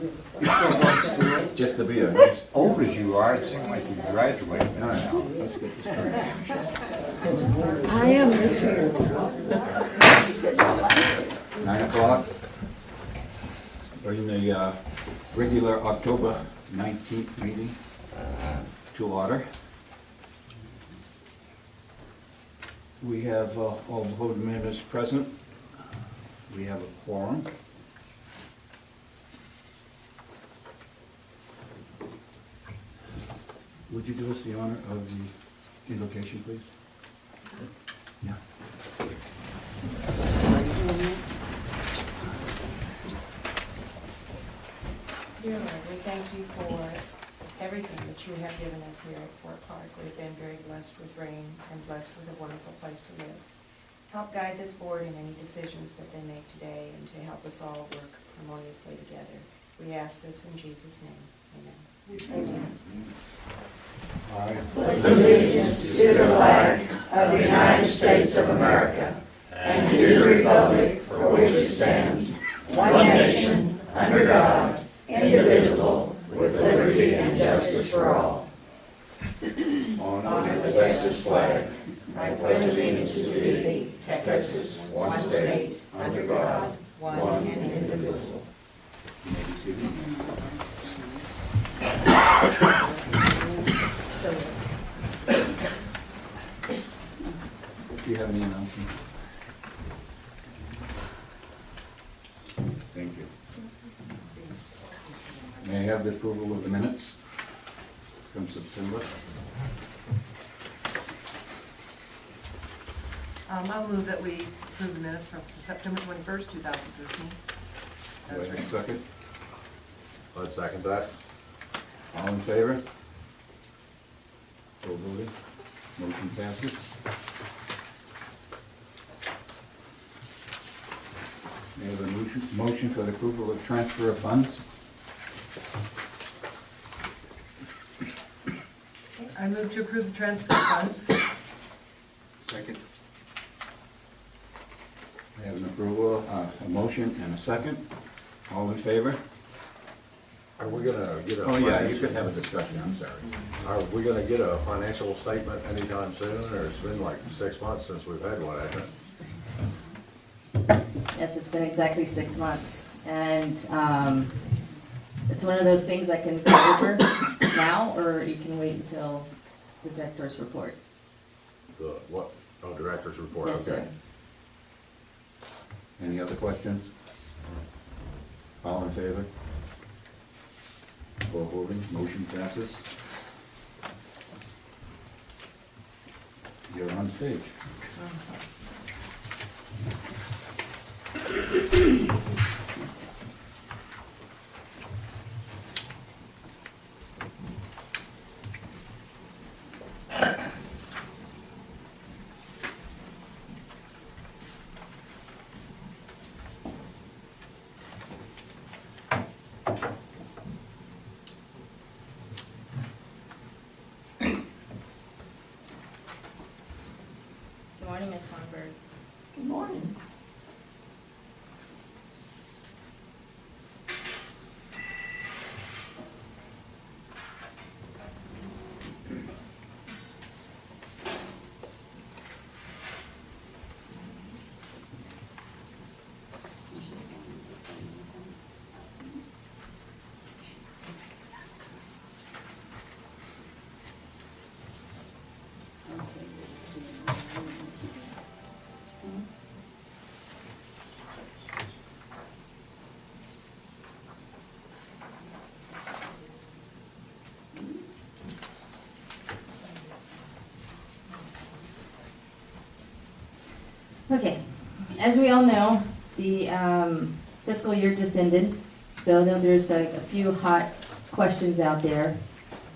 You still go to school? Just to be a As old as you are, it seems like you graduated. All right, let's get this started. I am this year. 9 o'clock. Bring the regular October 19th meeting to order. We have all the board members present. We have a quorum. Would you do us the honor of the invocation, please? Yeah. Dear Lord, we thank you for everything that you have given us here at Fort Park. We've been very blessed with rain and blessed with a wonderful place to live. Help guide this board in any decisions that they make today and to help us all work harmoniously together. We ask this in Jesus' name. Amen. Allegiance to the flag of the United States of America and to the republic for which it stands, one nation, under God, indivisible, with liberty and justice for all. Honor the Texas flag. I pledge allegiance to thee, Texas, one state, under God, one and indivisible. You may be seated. Do you have any announcements? Thank you. May I have the approval of the minutes from September? I'll move that we approve the minutes from September 21st, 2013. Do I have a second? I'd second that. All in favor? So voted. Motion passes. May I have a motion for the approval of transfer of funds? I move to approve the transfer of funds. Second. I have an approval, a motion and a second. All in favor? Are we gonna get a? Oh, yeah, you financial- could have a discussion, I'm sorry. Are we gonna get a financial statement anytime soon, or it's been like 6 months since we've had one, hasn't it? Yes, it's been exactly 6 months, and it's one of those things I can go over now, or you can wait until the director's report. The, what, oh, director's report, okay. Yes, sir. Any other questions? All in favor? For voting, motion passes. You're on stage. Good morning, Ms. Hornberg. Good morning. Okay, as we all know, the fiscal year just ended, so there's a few hot questions out there.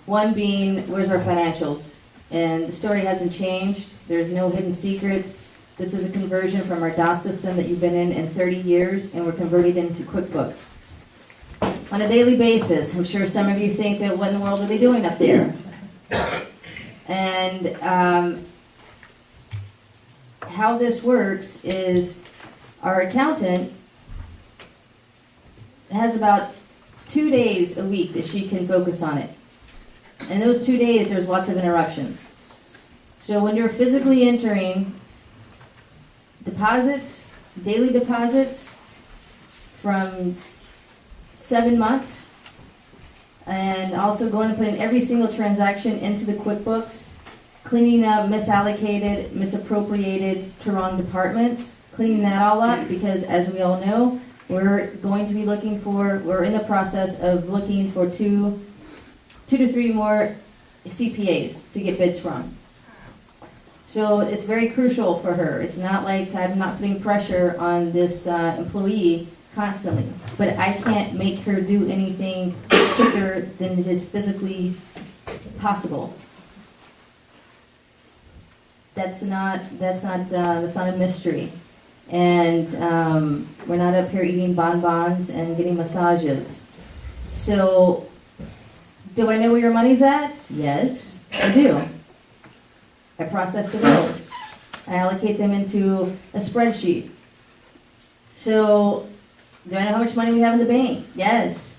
One being, where's our financials? And the story hasn't changed. There's no hidden secrets. This is a conversion from our DOS system that you've been in 30 years, and we're converting them to QuickBooks. On a daily basis, I'm sure some of you think that what in the world are they doing up there? And how this works is our accountant has about 2 days a week that she can focus on it. And those 2 days, there's lots of interruptions. So when you're physically entering deposits, daily deposits from 7 months, and also going to put in every single transaction into the QuickBooks, cleaning up misallocated, misappropriated to wrong departments, cleaning that all up, because as we all know, we're in the process of looking for two to three more CPAs to get bids from. So it's very crucial for her. It's not like I'm not putting pressure on this employee constantly, but I can't make her do anything quicker than it is physically possible. That's not a mystery. And we're not up here eating bonbons and getting massages. So, do I know where your money's at? Yes, I do. I process the bills. I allocate them into a spreadsheet. So, do I know how much money we have in the bank? Yes.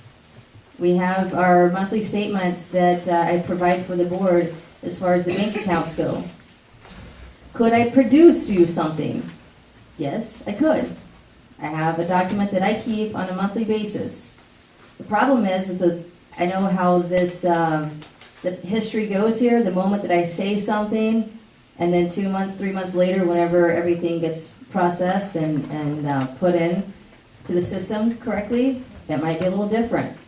We have our monthly statements that I provide for the board as far as the bank accounts go. Could I produce you something? Yes, I could. I have a document that I keep on a monthly basis. The problem is that I know how this the history goes here. The moment that I say something, and then 2 months, 3 months later, whenever everything gets processed and put in to the system correctly, that might be a little different.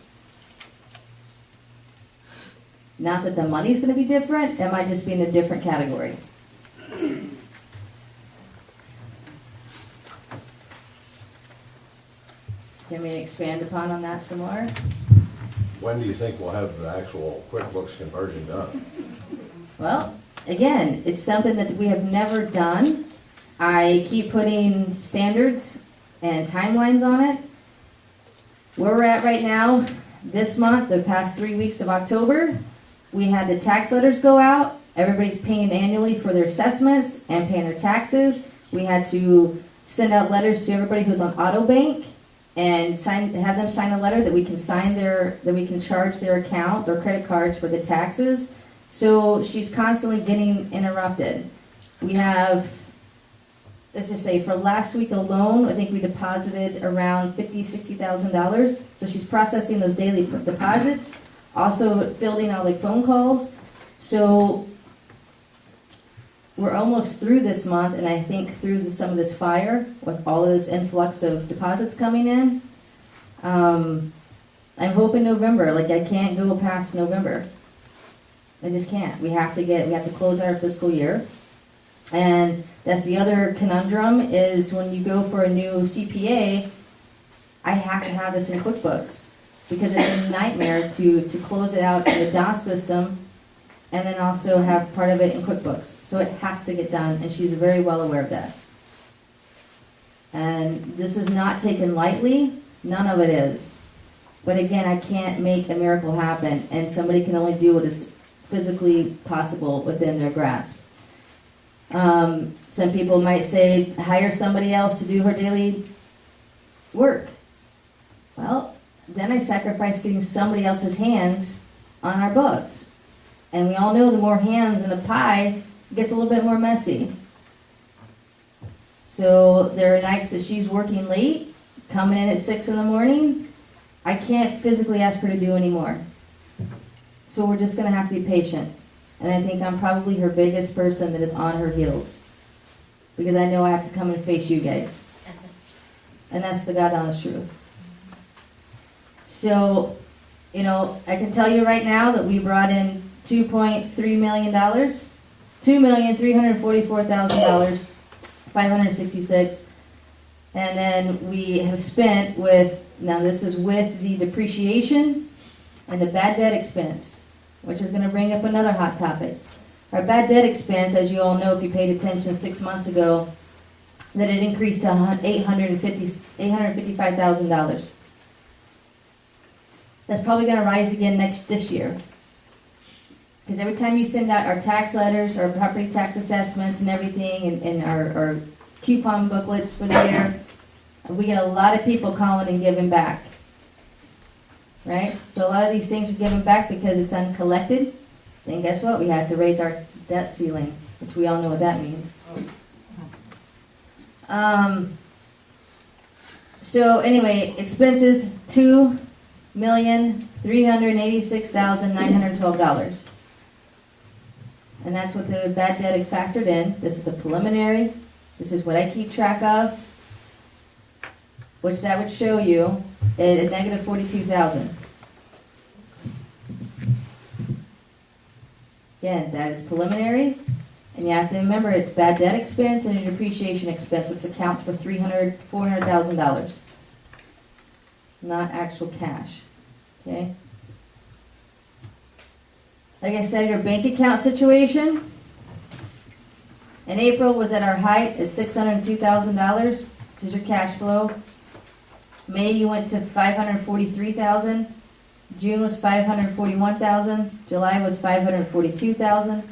Not that the money's going to be different. It might just be in a different category. Do you want me to expand upon on that some more? When do you think we'll have the actual QuickBooks conversion done? Well, again, it's something that we have never done. I keep putting standards and timelines on it. Where we're at right now, this month, the past 3 weeks of October, we had the tax letters go out. Everybody's paying annually for their assessments and paying their taxes. We had to send out letters to everybody who's on AutoBank and have them sign a letter that we can charge their account, their credit cards for the taxes. So she's constantly getting interrupted. We have, let's just say, for last week alone, I think we deposited around $50,000-$60,000. So she's processing those daily deposits, also fielding out like phone calls. So we're almost through this month, and I think through some of this fire, with all of this influx of deposits coming in, I'm hoping November. Like, I can't go past November. I just can't. We have to close our fiscal year. And that's the other conundrum, is when you go for a new CPA, I have to have this in QuickBooks, because it's a nightmare to close it out in the DOS system and then also have part of it in QuickBooks. So it has to get done, and she's very well aware of that. And this is not taken lightly. None of it is. But again, I can't make a miracle happen, and somebody can only do what is physically possible within their grasp. Some people might say, hire somebody else to do her daily work. Well, then I sacrifice getting somebody else's hands on our books. And we all know the more hands in the pie, it gets a little bit more messy. So there are nights that she's working late, coming in at 6 in the morning. I can't physically ask her to do any more. So we're just going to have to be patient. And I think I'm probably her biggest person that is on her heels, because I know I have to come and face you guys. And that's the God honest truth. So, I can tell you right now that we brought in $2.3 million, $2,344,000, 566, and then we have spent now this is with the depreciation and the bad debt expense, which is going to bring up another hot topic. Our bad debt expense, as you all know if you paid attention 6 months ago, that it increased to $855,000. That's probably going to rise again this year. Because every time you send out our tax letters, our property tax assessments and everything, and our coupon booklets for the year, we get a lot of people calling and giving back. right? So a lot of these things are given back because it's uncollected. Then guess what? We have to raise our debt ceiling, which we all know what that means. So anyway, expenses, $2,386,912. And that's what the bad debt factored in. This is the preliminary. This is what I keep track of, which that would show you a negative 42,000. Again, that is preliminary, and you have to remember it's bad debt expense and a depreciation expense, which accounts for $400,000, not actual cash. Okay. Like I said, your bank account situation in April was at our height at $602,000. This is your cash flow. May you went to $543,000. June was $541,000. July was $542,000.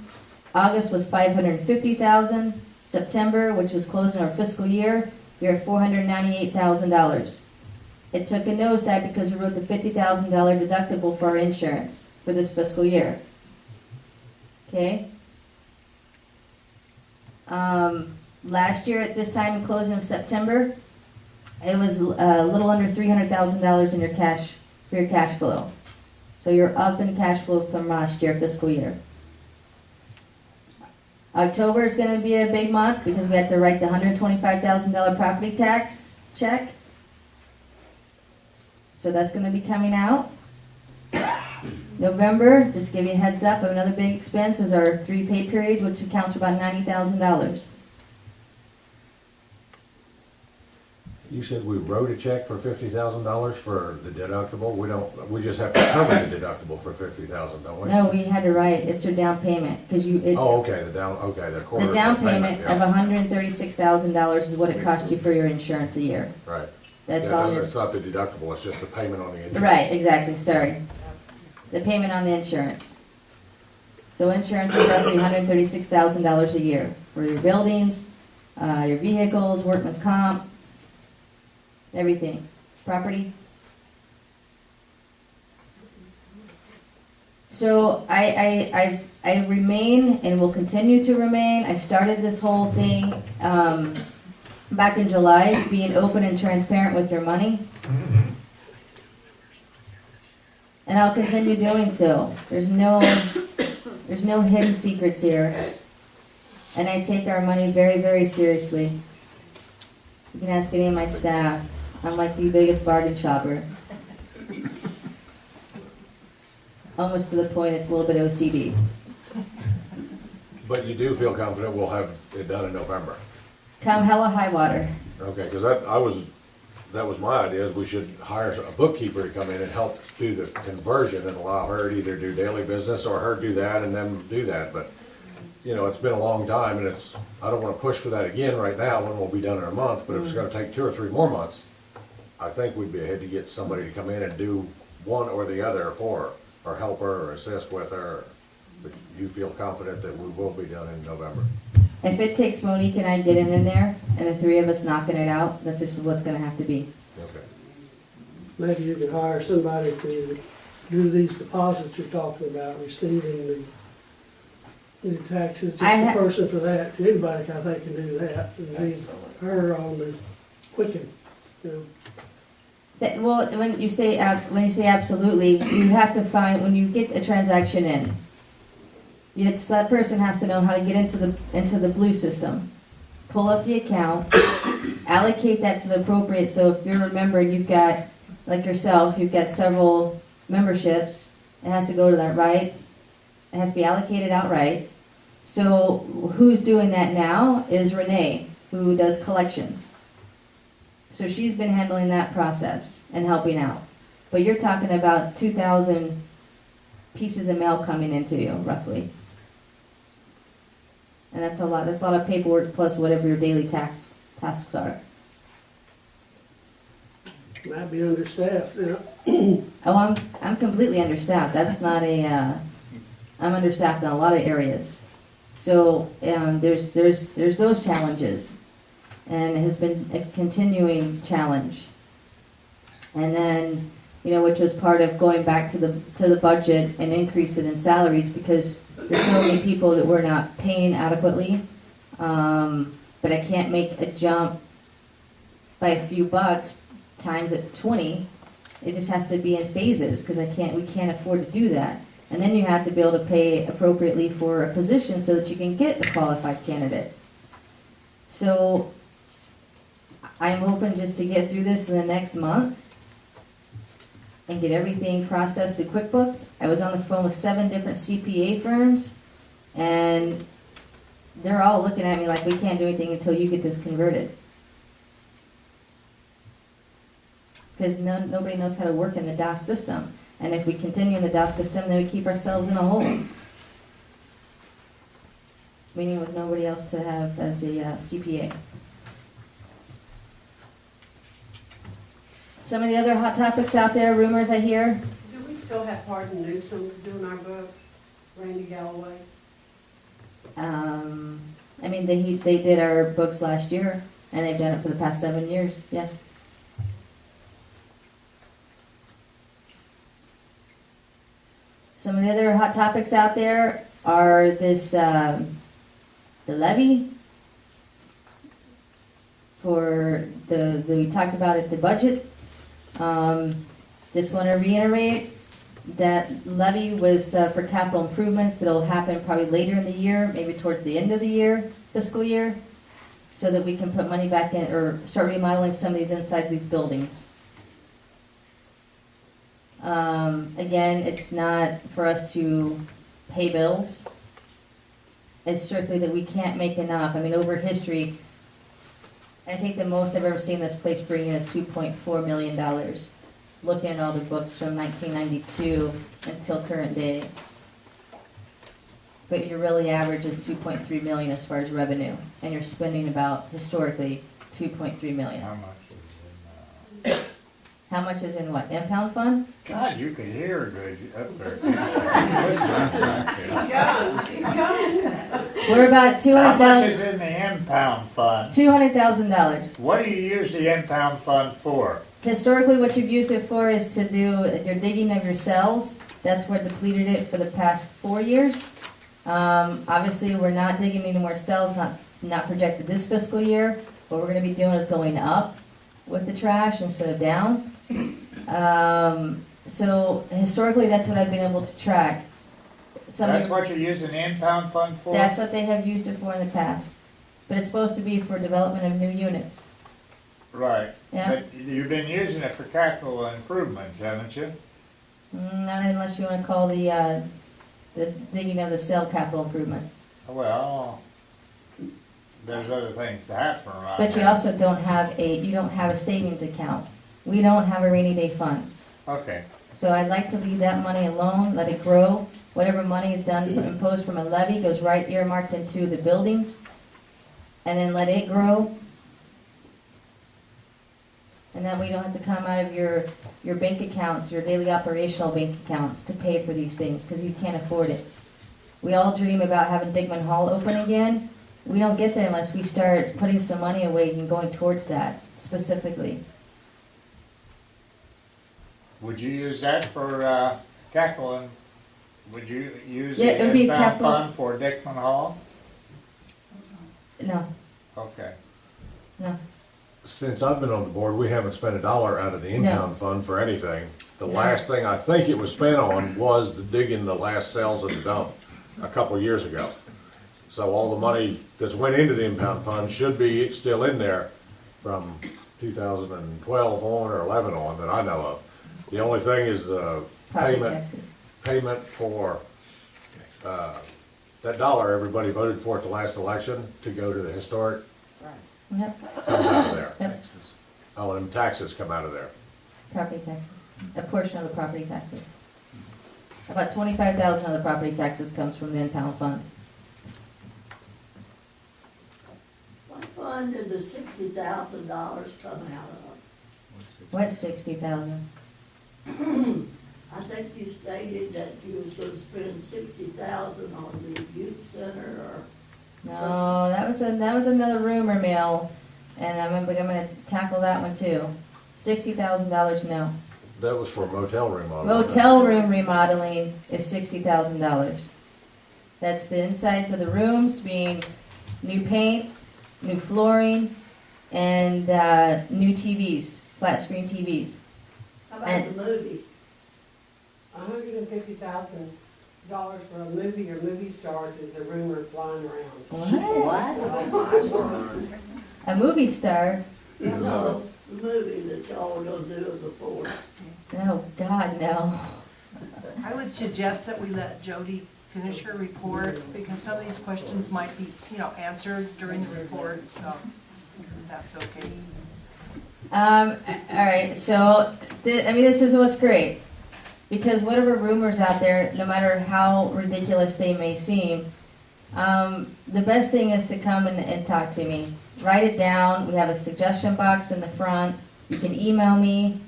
August was $550,000. September, which is closing our fiscal year, you're at $498,000. It took a nosedive because we wrote the $50,000 deductible for our insurance for this fiscal year. Okay? Last year at this time, in closing of September, it was a little under $300,000 in your cash for your cash flow. So you're up in cash flow from last year, fiscal year. October is going to be a big month because we have to write the $125,000 property tax check. So that's going to be coming out. November, just give you a heads up, another big expense is our 3 pay periods, which accounts for about $90,000. You said we wrote a check for $50,000 for the deductible? We just have to cover the deductible for $50,000, don't we? No, we had to write, it's your down payment, because Oh, okay, the quarter. the down payment yeah. of $136,000 is what it cost you for your insurance a year. Right. That's Yeah, all your, it's not the deductible, it's just the payment on the insurance. right, exactly, sorry. The payment on the insurance. So insurance is roughly $136,000 a year for your buildings, your vehicles, workman's comp, everything, property. So I remain and will continue to remain. I started this whole thing back in July, being open and transparent with your money. And I'll continue doing so. There's no hidden secrets here. And I take our money very, very seriously. You can ask any of my staff. I'm like the biggest bargain shopper. Almost to the point it's a little bit OCD. But you do feel confident we'll have it done in November? Come hella high water. Okay, because that was my idea, is we should hire a bookkeeper to come in and help do the conversion and allow her to either do daily business or her do that and then do that. But, you know, it's been a long time, and I don't want to push for that again right now when we'll be done in a month, but if it's going to take 2 or 3 more months, I think we'd be ahead to get somebody to come in and do one or the other for her, or help her or assist with her. But you feel confident that we will be done in November? If it takes Monique and I getting in there, and the 3 of us knocking it out, that's just what's gonna have to be. Okay. Maybe you could hire somebody to do these deposits you're talking about, receiving the taxes, just a person for that. Anybody, I think, can do that, and leave her on the Quicken, you know. Well, when you say absolutely, you have to find, when you get a transaction in, that person has to know how to get into the blue system. Pull up the account, allocate that to the appropriate, so if you're a member and you've got, like yourself, you've got several memberships, it has to go to that right, it has to be allocated outright. So who's doing that now is Renee, who does collections. So she's been handling that process and helping out. But you're talking about 2,000 pieces of mail coming into you, roughly. And that's a lot of paperwork plus whatever your daily tasks are. Might be understaffed, you know. Oh, I'm completely understaffed. That's not I'm understaffed in a lot of areas. So there's those challenges, and it has been a continuing challenge. And then you know, which was part of going back to the budget and increase it in salaries, because there's so many people that we're not paying adequately. But I can't make a jump by a few bucks times at 20. It just has to be in phases, because we can't afford to do that. And then you have to be able to pay appropriately for a position so that you can get a qualified candidate. So I'm hoping just to get through this in the next month and get everything processed through QuickBooks. I was on the phone with 7 different CPA firms, and they're all looking at me like, we can't do anything until you get this converted. Because nobody knows how to work in the DOS system. And if we continue in the DOS system, then we keep ourselves in a hole. Meaning with nobody else to have as a CPA. Some of the other hot topics out there, rumors I hear. Do we still have Hardin Newsom doing our books, Randy Galloway? I mean, they did our books last year, and they've done it for the past 7 years, yes. Some of the other hot topics out there are this, the levy for we talked about at the budget. Just want to reiterate that levy was for capital improvements that'll happen probably later in the year, maybe towards the end of the year, fiscal year, so that we can put money back in or start remodeling some of these inside these buildings. Again, it's not for us to pay bills. It's strictly that we can't make enough. I mean, over history, I think the most I've ever seen this place bring in is $2.4 million. Looking at all the books from 1992 until current day. But your really average is 2.3 million as far as revenue, and you're spending about, historically, 2.3 million. How much is in, How much is in what, impound fund? God, you can hear good up there. We're about How much is $200,000. in the impound fund? $200,000. What do you use the impound fund for? Historically, what you've used it for is to do your digging of your cells. That's what depleted it for the past 4 years. Obviously, we're not digging any more cells, not projected this fiscal year. What we're gonna be doing is going up with the trash instead of down. So historically, that's what I've been able to track. That's what you're using the impound fund for? That's what they have used it for in the past. But it's supposed to be for development of new units. Right. Yeah. But you've been using it for capital improvements, haven't you? Not unless you wanna call the digging of the cell capital improvement. Well, there's other things to happen around But you there. also don't have a savings account. We don't have a rainy day fund. Okay. So I'd like to leave that money alone, let it grow. Whatever money is done, imposed from a levy goes right earmarked into the buildings. And then let it grow. And that way you don't have to come out of your bank accounts, your daily operational bank accounts to pay for these things, because you can't afford it. We all dream about having Dickman Hall open again. We don't get there unless we start putting some money away and going towards that specifically. Would you use that for capital? Would you use Yeah, it would the be impound capital. fund for Dickman Hall? No, Okay. no. Since I've been on the board, we haven't spent $1 out of the impound fund for anything. The No. last thing I think it was spent on was the digging the last cells in the dump a couple years ago. So all the money that's went into the impound fund should be still in there from 2012 on or 11 on that I know of. The only thing is Property payment, taxes. payment for that dollar everybody voted for at the last election to go to the historic Yep, comes out of there. yep, Oh, and taxes come out of there. property taxes. A portion of the property taxes. About 25,000 of the property taxes comes from the impound fund. What fund did the $60,000 come out of? What's 60,000? I think you stated that you was gonna spend 60,000 on the youth center or. No, that was another rumor mill, and I'm gonna tackle that one too. $60,000, no. That was for motel remodel. wasn't it? Motel room remodeling is $60,000. That's the insides of the rooms being new paint, new flooring, and new TVs, flat screen TVs. How about the movie? $150,000 for a movie or movie stars is a rumor flying around. What? A movie star? No, the movie that y'all were gonna do as a fourth. Oh, God, no. I would suggest that we let Jody finish her report, because some of these questions might be, answered during the report, so if that's okay. All right, so, this is what's great. Because whatever rumors out there, no matter how ridiculous they may seem, the best thing is to come and talk to me. Write it down. We have a suggestion box in the front. You can email me,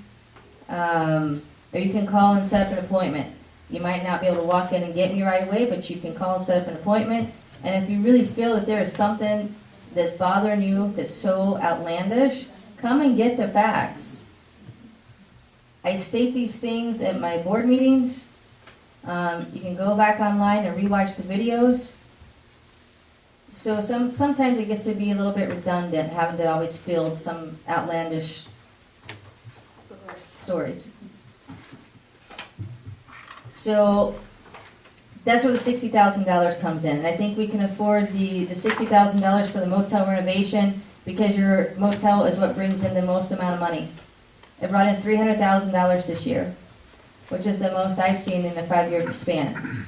or you can call and set up an appointment. You might not be able to walk in and get me right away, but you can call and set up an appointment. And if you really feel that there is something that's bothering you that's so outlandish, come and get the facts. I state these things at my board meetings. You can go back online and rewatch the videos. So sometimes it gets to be a little bit redundant, having to always field some outlandish stories. So that's where the $60,000 comes in. And I think we can afford the $60,000 for the motel renovation, because your motel is what brings in the most amount of money. It brought in $300,000 this year, which is the most I've seen in a 5-year span.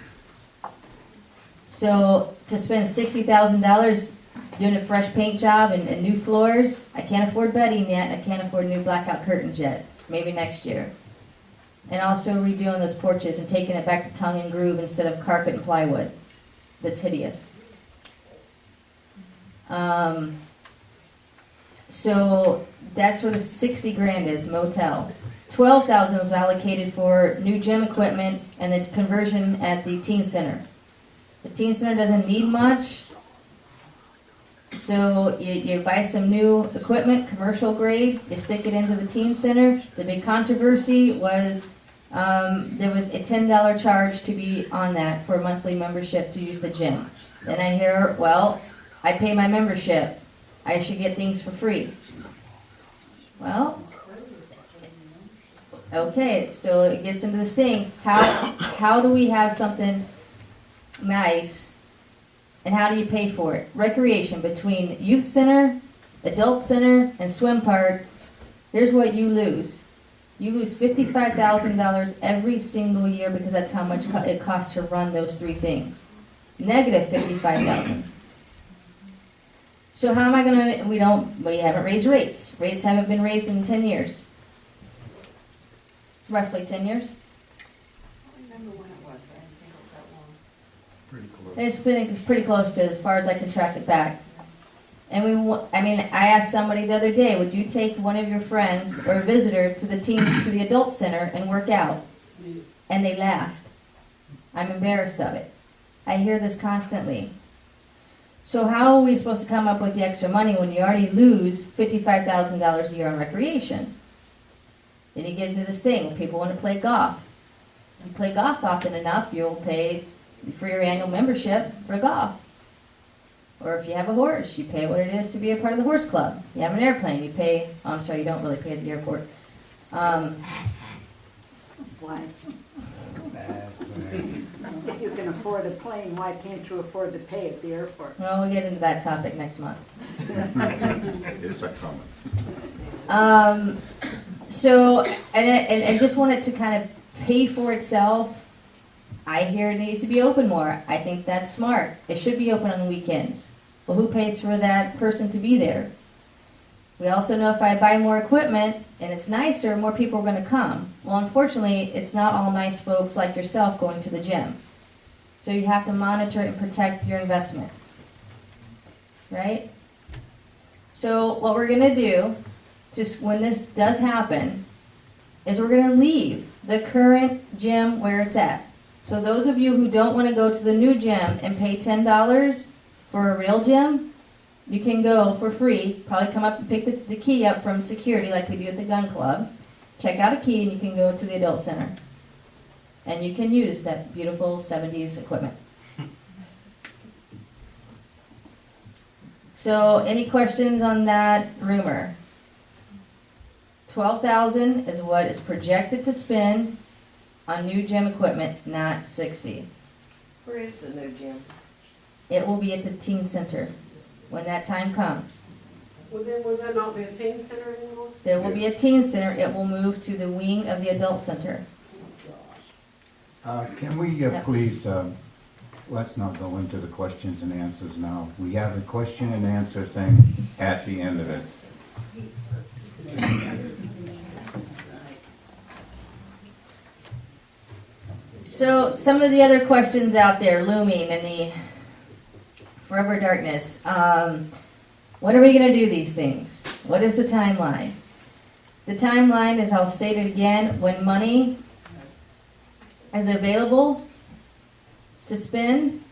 So to spend $60,000 doing a fresh paint job and new floors, I can't afford bedding yet. I can't afford new blackout curtains yet. Maybe next year. And also redoing those porches and taking it back to tongue and groove instead of carpet and plywood. That's hideous. So that's where the 60 grand is, motel. 12,000 was allocated for new gym equipment and the conversion at the teen center. The teen center doesn't need much, so you buy some new equipment, commercial grade, you stick it into the teen center. The big controversy was there was a $10 charge to be on that for a monthly membership to use the gym. Then I hear, well, I pay my membership, I should get things for free. Well, okay, so it gets into this thing, how do we have something nice, and how do you pay for it? Recreation, between youth center, adult center, and swim park, here's what you lose. You lose $55,000 every single year, because that's how much it costs to run those three things. Negative $55,000. So how am I gonna, we haven't raised rates. Rates haven't been raised in 10 years. Roughly 10 years. I don't remember when it was, but I didn't think it was that long. Pretty close. It's been pretty close to as far as I can track it back. And I asked somebody the other day, would you take one of your friends or a visitor to the adult center and work out? And they laughed. I'm embarrassed of it. I hear this constantly. So how are we supposed to come up with the extra money when you already lose $55,000 a year on recreation? Then you get into this thing, people want to play golf. If you play golf often enough, you'll pay for your annual membership for golf. Or if you have a horse, you pay what it is to be a part of the horse club. You have an airplane, you pay, I'm sorry, you don't really pay at the airport. Why? If you can afford a plane, why can't you afford to pay at the airport? Well, we'll get into that topic next month. It's a comment. So, and I just want it to kind of pay for itself. I hear it needs to be open more. I think that's smart. It should be open on the weekends. Well, who pays for that person to be there? We also know if I buy more equipment and it's nicer, more people are going to come. Well, unfortunately, it's not all nice folks like yourself going to the gym. So you have to monitor and protect your investment. Right? So what we're going to do, just when this does happen, is we're going to leave the current gym where it's at. So those of you who don't want to go to the new gym and pay $10 for a real gym, you can go for free, probably come up and pick the key up from security like we do at the gun club, check out a key and you can go to the adult center. And you can use that beautiful 70s equipment. So, any questions on that rumor? 12,000 is what is projected to spend on new gym equipment, not 60. Where is the new gym? It will be at the teen center when that time comes. Well, then, will there not be a teen center anymore? There will be a teen center. It will move to the wing of the adult center. Can we Yeah. please, let's not go into the questions and answers now. We have a question and answer thing at the end of it. So some of the other questions out there looming in the forever darkness. When are we going to do these things? What is the timeline? The timeline is, I'll state it again, when money is available to spend,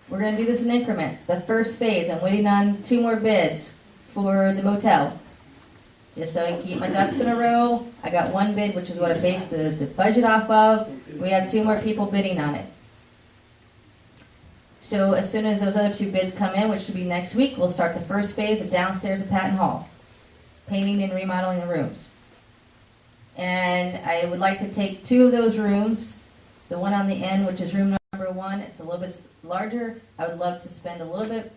we're going to do this in increments. The first phase, I'm waiting on 2 more bids for the motel. Just so I can keep my ducks in a row. I got 1 bid, which is what I based the budget off of. We have 2 more people bidding on it. So as soon as those other 2 bids come in, which should be next week, we'll start the first phase of downstairs at Patton Hall. Painting and remodeling the rooms. And I would like to take 2 of those rooms, the one on the end, which is room number 1, it's a little bit larger. I would love to spend a little bit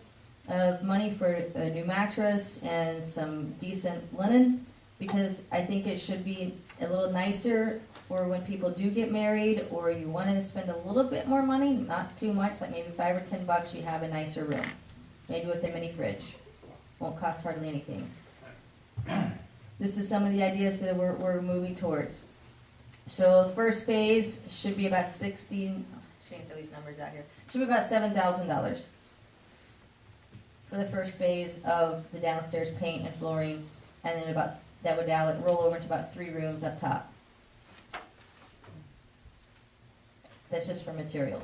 of money for a new mattress and some decent linen, because I think it should be a little nicer for when people do get married, or you want to spend a little bit more money, not too much, like maybe $5 or $10, you have a nicer room. Maybe with a mini fridge. Won't cost hardly anything. This is some of the ideas that we're moving towards. So the first phase should be about shouldn't throw these numbers out here. Should be about $7,000 for the first phase of the downstairs paint and flooring, and then that would roll over into about 3 rooms up top. That's just for materials.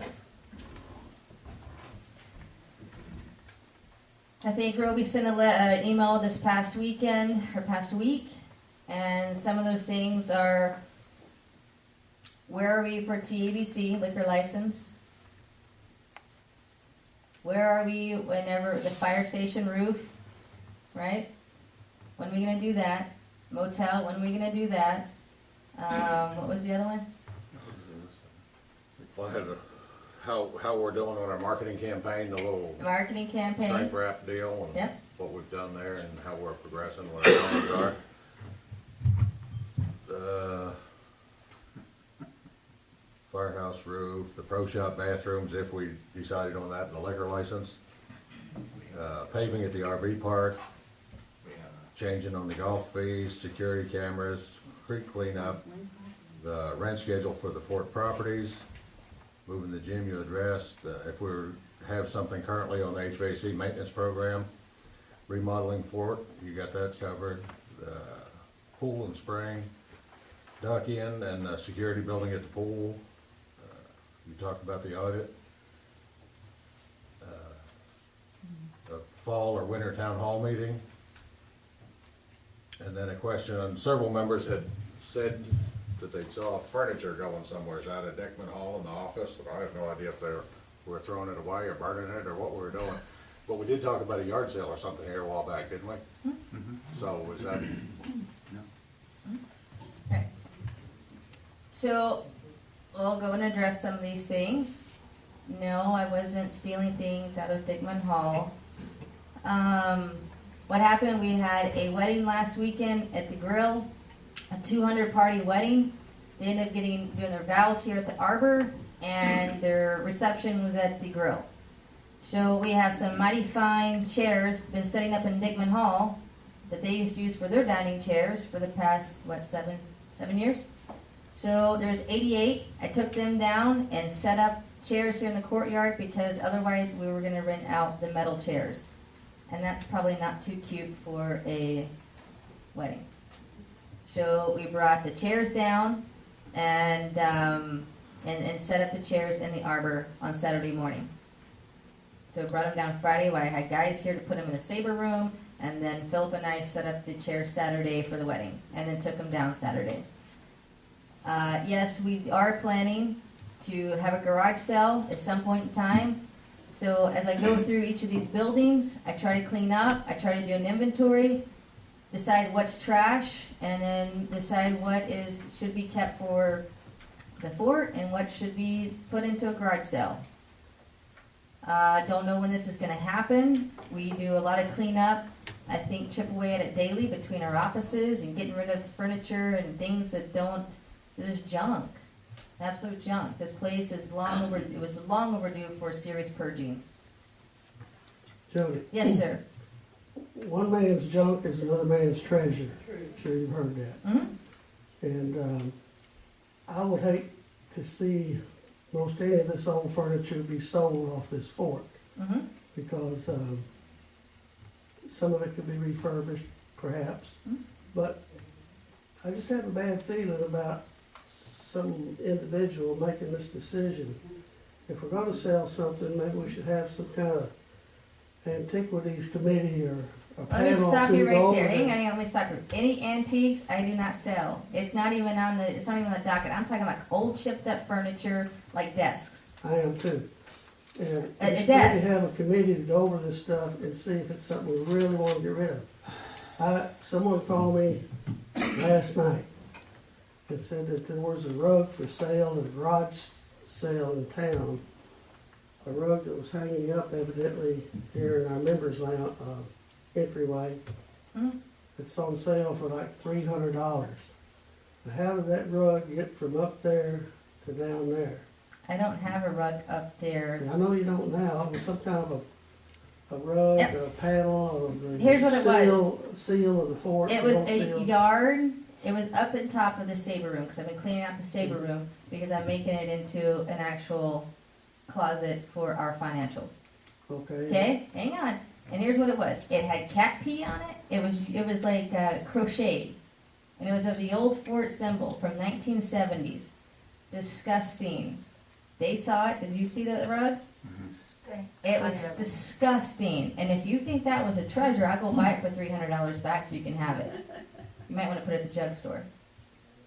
I think Roby sent an email this past week, and some of those things are, where are we for TABC, liquor license? Where are we whenever the fire station roof, right? When are we going to do that? Motel, when are we going to do that? What was the other one? Well, I had how we're doing on our marketing campaign, the little Marketing campaign. shrink wrap deal, and Yep. what we've done there, and how we're progressing, what our plans are. The firehouse roof, the pro shop bathrooms, if we decided on that, and the liquor license. Paving at the RV park, changing on the golf fees, security cameras, creek cleanup, the rent schedule for the Fort properties, moving the gym you addressed, if we have something currently on the HVAC maintenance program, remodeling Fort, you got that covered, the pool and spring, duck in and the security building at the pool, you talked about the audit, the fall or winter town hall meeting, and then a question, several members had said that they saw furniture going somewhere out of Dickman Hall in the office, and I have no idea if they were throwing it away or burning it or what we were doing. But we did talk about a yard sale or something here a while back, didn't we? So was that, Okay. So, we'll go and address some of these things. No, I wasn't stealing things out of Dickman Hall. What happened, we had a wedding last weekend at the Grill, a 200 party wedding. They ended up doing their vows here at the Arbor, and their reception was at the Grill. So we have some mighty fine chairs been setting up in Dickman Hall that they used to use for their dining chairs for the past, 7 years? So there's 88. I took them down and set up chairs here in the courtyard, because otherwise we were going to rent out the metal chairs. And that's probably not too cute for a wedding. So we brought the chairs down and set up the chairs in the Arbor on Saturday morning. So brought them down Friday. I had guys here to put them in the Saber room, And then Philip and I set up the chairs Saturday for the wedding, and then took them down Saturday. Yes, we are planning to have a garage sale at some point in time. So as I go through each of these buildings, I try to clean up, I try to do an inventory, decide what's trash, and then decide what should be kept for the fort and what should be put into a garage sale. Don't know when this is gonna happen. We do a lot of cleanup. I think chip away at it daily between our offices and getting rid of furniture and things that there's junk. Absolute junk. This place is it was long overdue for serious purging. Jody, Yes, sir. one man's junk is another man's treasure. True. Sure you've heard that. Hmm. And I would hate to see most any of this old furniture be sold off this fort, Hmm. because some of it could be refurbished, perhaps. Mhm. But I just have a bad feeling about some individual making this decision. If we're gonna sell something, maybe we should have some kind of antiquities committee or a Let me panel stop to you go right over there. Hang this. on, let me stop you. Any antiques, I do not sell. It's not even on the docket. I'm talking like old chipped up furniture, like desks. I am too. And we A should maybe desk. have a committee to go over this stuff and see if it's something we really want to get rid of. Someone called me last night and said that there was a rug for sale at a garage sale in town. A rug that was hanging up evidently here in our members' lounge, entryway. Hmm? It's on sale for like $300. Now, how did that rug get from up there to down there? I don't have a rug up there. I know you don't now, it was some kind of a rug, Yep. a panel, of the Here's what it was. seal of the fort. It was whole a seal. yard. It was up on top of the saber room because I've been cleaning out the saber room because I'm making it into an actual closet for our financials. Okay. Okay, hang on. And here's what it was. It had cat pee on it. It was like crocheted, and it was of the old fort symbol from 1970s. Disgusting. They saw it. Did you see the rug? It was disgusting. And if you think that was a treasure, I'll go buy it for $300 back so you can have it. You might want to put it at the jug store.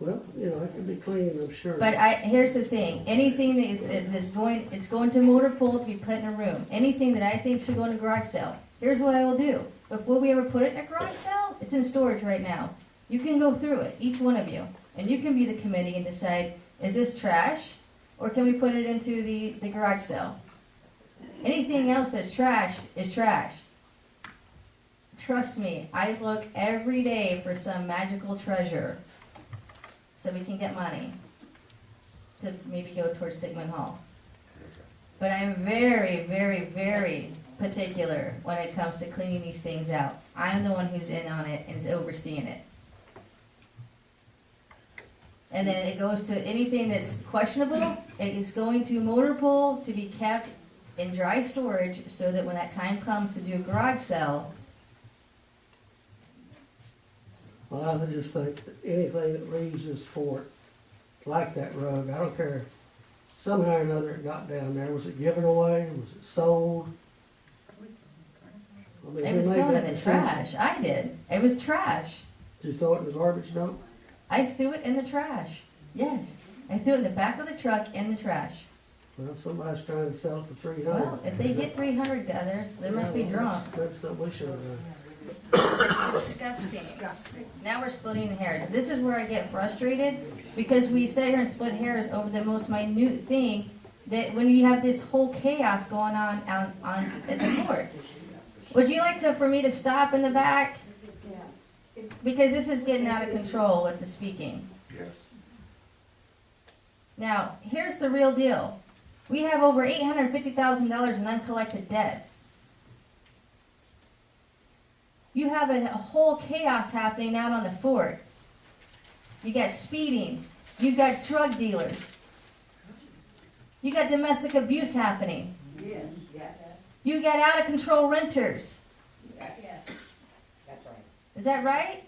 Well, it can be cleaned, I'm sure. But here's the thing, anything it's going to motor pool to be put in a room. Anything that I think should go in a garage sale, here's what I will do. Before we ever put it in a garage sale, it's in storage right now. You can go through it, each one of you, and you can be the committee and decide, is this trash? Or can we put it into the garage sale? Anything else that's trash is trash. Trust me, I look every day for some magical treasure so we can get money to maybe go towards Dickman Hall. But I'm very, very, very particular when it comes to cleaning these things out. I'm the one who's in on it and is overseeing it. And then it goes to anything that's questionable, it is going to motor pool to be kept in dry storage so that when that time comes to do a garage sale, Well, I just think that anything that leaves this fort, like that rug, I don't care, somehow or another it got down there. Was it given away? Was it sold? I mean, it who was made thrown that in the decision? trash. I did. It was trash. Did you throw it in the garbage dump? I threw it in the trash. Yes. I threw it in the back of the truck in the trash. Well, somebody's trying to sell it for $300. Well, if they get 300, they must be drunk. That's something we should have done. It's disgusting. Now we're splitting hairs. This is where I get frustrated because we sit here and split hairs over the most minute thing that when you have this whole chaos going on at the fort. Would you like for me to stop in the back? Because this is getting out of control with the speaking. Yes. Now, here's the real deal. We have over $850,000 in uncollected debt. You have a whole chaos happening out on the fort. You got speeding. You got drug dealers. You got domestic abuse happening. Yes. You got out of control renters. Yes. That's right. Is that right?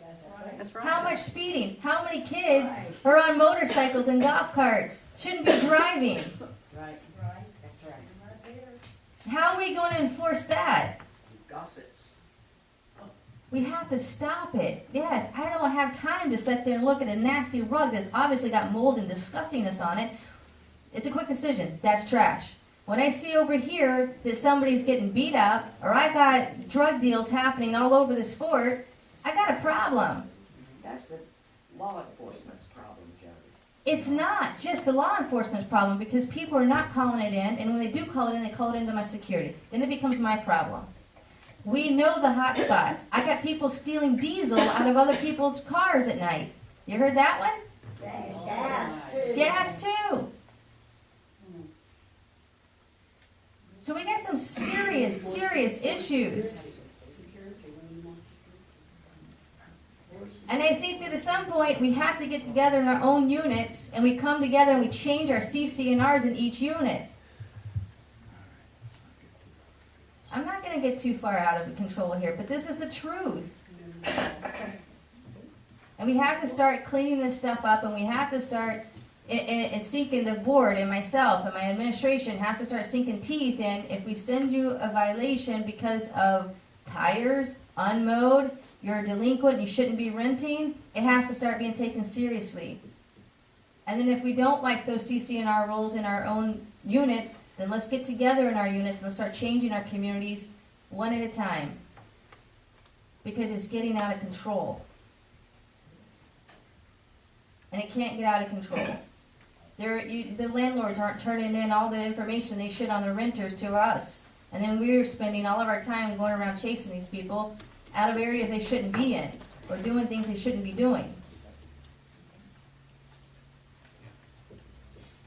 That's right. How much speeding? How many kids are on motorcycles and golf carts? Shouldn't be driving. Right. That's right. How are we going to enforce that? Gossips. We have to stop it. Yes, I don't have time to sit there and look at a nasty rug that's obviously got mold and disgustingness on it. It's a quick decision. That's trash. When I see over here that somebody's getting beat up, or I got drug deals happening all over the sport, I got a problem. That's the law enforcement's problem, Jody. It's not just the law enforcement's problem because people are not calling it in, and when they do call it in, they call it into my security. Then it becomes my problem. We know the hot spots. I got people stealing diesel out of other people's cars at night. You heard that one? Gas, too. Gas too. So we got some serious issues. And I think that at some point we have to get together in our own units and we come together and we change our CCNRs in each unit. I'm not going to get too far out of control here, but this is the truth. And we have to start cleaning this stuff up, and we have to start sinking the board and myself and my administration has to start sinking teeth in. If we send you a violation because of tires, unmowed, you're a delinquent, you shouldn't be renting, it has to start being taken seriously. And then if we don't like those CCNR rules in our own units, then let's get together in our units and let's start changing our communities one at a time. Because it's getting out of control. And it can't get out of control. The landlords aren't turning in all the information they should on the renters to us. And then we're spending all of our time going around chasing these people out of areas they shouldn't be in, or doing things they shouldn't be doing.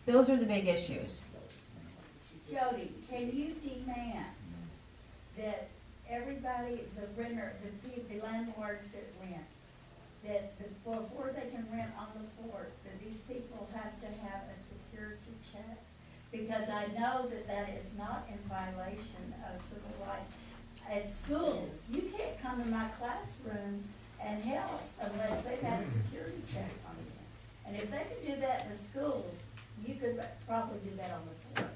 Those are the big issues. Jody, can you demand that everybody, the renter, the landlords that rent, that before they can rent on the fort, that these people have to have a security check? Because I know that that is not in violation of civil rights. At school, you can't come to my classroom and help unless they've had a security check on you. And if they could do that in the schools, you could probably do that on the fort.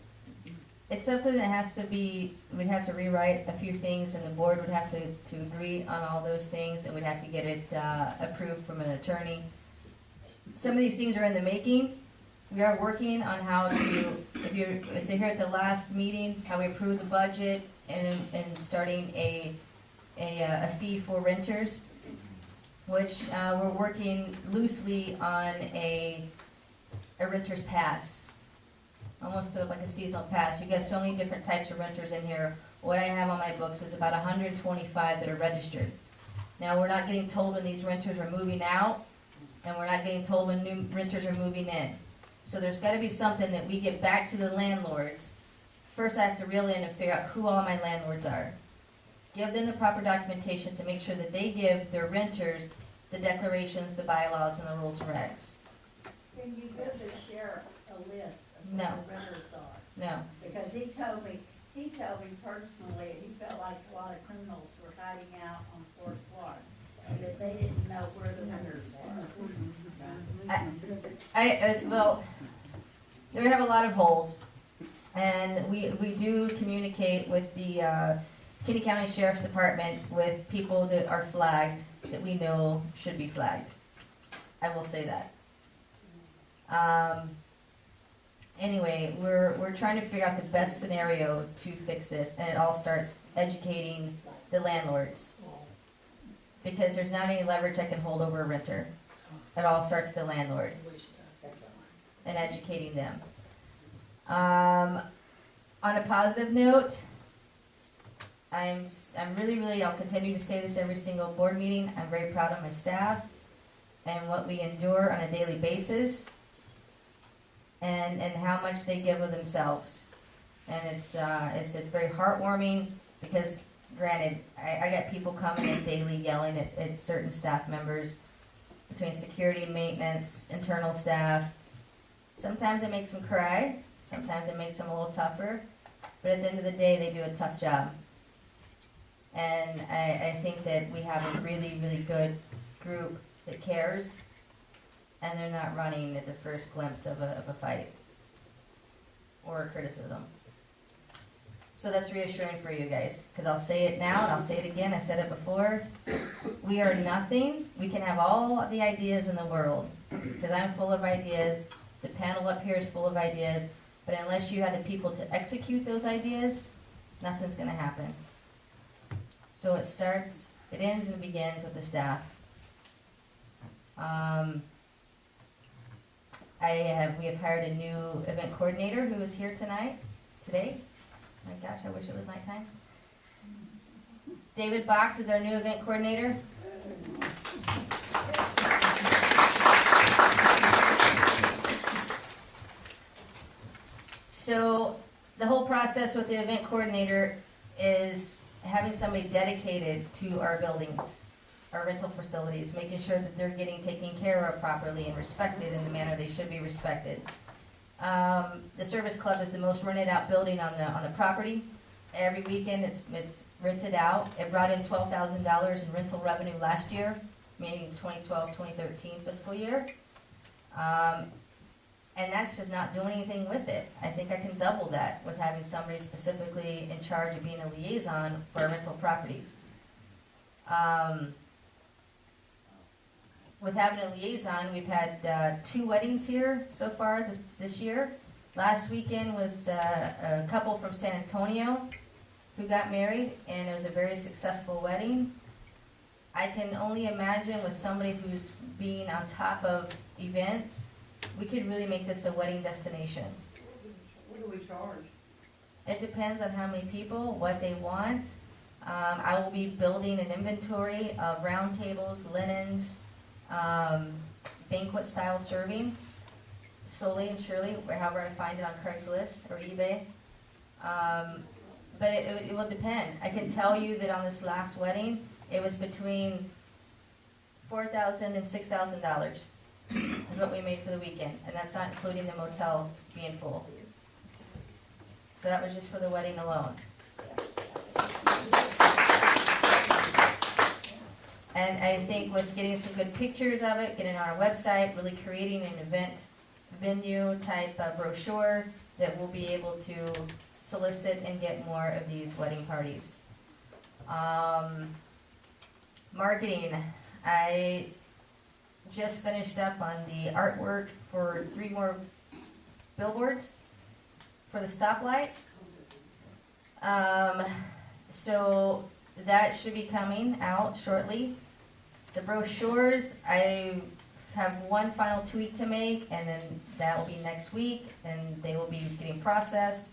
It's something that has to be, we'd have to rewrite a few things, and the board would have to agree on all those things, and we'd have to get it approved from an attorney. Some of these things are in the making. We are working on how to, if you're, so here at the last meeting, how we approved the budget and starting a fee for renters, which we're working loosely on a renter's pass. Almost sort of like a seasonal pass. You got so many different types of renters in here. What I have on my books is about 125 that are registered. Now, we're not getting told when these renters are moving out, and we're not getting told when new renters are moving in. So there's got to be something that we get back to the landlords. First, I have to reel in and figure out who all my landlords are. Give them the proper documentation to make sure that they give their renters the declarations, the bylaws, and the rules and regs. Can you give the sheriff a list of No. what the renters are? No. Because he told me personally, he felt like a lot of criminals were hiding out on Fourth Ward, and that they didn't know where the renters were. Well, we have a lot of holes, and we do communicate with the Kinney County Sheriff's Department with people that are flagged, that we know should be flagged. I will say that. Anyway, we're trying to figure out the best scenario to fix this, and it all starts educating the landlords. Because there's not any leverage I can hold over a renter. It all starts with the landlord and educating them. On a positive note, I'm really, I'll continue to say this every single board meeting, I'm very proud of my staff and what we endure on a daily basis. And how much they give of themselves. And it's very heartwarming because, granted, I got people coming in daily yelling at certain staff members between security, maintenance, internal staff. Sometimes it makes them cry. Sometimes it makes them a little tougher. But at the end of the day, they do a tough job. And I think that we have a really, really good group that cares. And they're not running at the first glimpse of a fight or a criticism. So that's reassuring for you guys, because I'll say it now and I'll say it again, I said it before. We are nothing, we can have all the ideas in the world, because I'm full of ideas, the panel up here is full of ideas, but unless you have the people to execute those ideas, nothing's gonna happen. So it starts, it ends and begins with the staff. We have hired a new event coordinator who is here today. My gosh, I wish it was nighttime. David Box is our new event coordinator. So the whole process with the event coordinator is having somebody dedicated to our buildings, our rental facilities, making sure that they're getting taken care of properly and respected in the manner they should be respected. The service club is the most rented out building on the property. Every weekend it's rented out. It brought in $12,000 in rental revenue last year, meaning 2012, 2013 fiscal year. And that's just not doing anything with it. I think I can double that with having somebody specifically in charge of being a liaison for our rental properties. With having a liaison, we've had 2 weddings here so far this year. Last weekend was a couple from San Antonio who got married, and it was a very successful wedding. I can only imagine with somebody who's being on top of events, we could really make this a wedding destination. What do we charge? It depends on how many people, what they want. I will be building an inventory of round tables, linens, banquet style serving, slowly and surely, however I find it on Craigslist or eBay. But it will depend. I can tell you that on this last wedding, it was between $4,000 and $6,000 is what we made for the weekend, and that's not including the motel being full. So that was just for the wedding alone. And I think with getting some good pictures of it, getting on our website, really creating an event venue type brochure, that we'll be able to solicit and get more of these wedding parties. Marketing, I just finished up on the artwork for 3 more billboards for the stoplight. So that should be coming out shortly. The brochures, I have one final tweak to make, and then that will be next week, and they will be getting processed.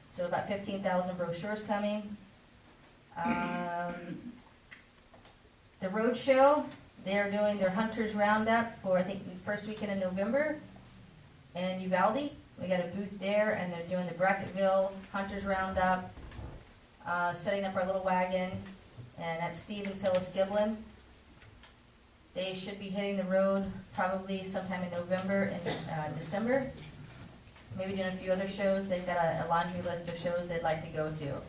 So about 15,000 brochures coming. The road show, they're doing their Hunters Roundup for, I think, the first weekend in November in Uvalde. We got a booth there, and they're doing the Bracketville Hunters Roundup, setting up our little wagon, and that's Steve and Phyllis Giblin. They should be hitting the road probably sometime in November and December. Maybe doing a few other shows. They've got a laundry list of shows they'd like to go to.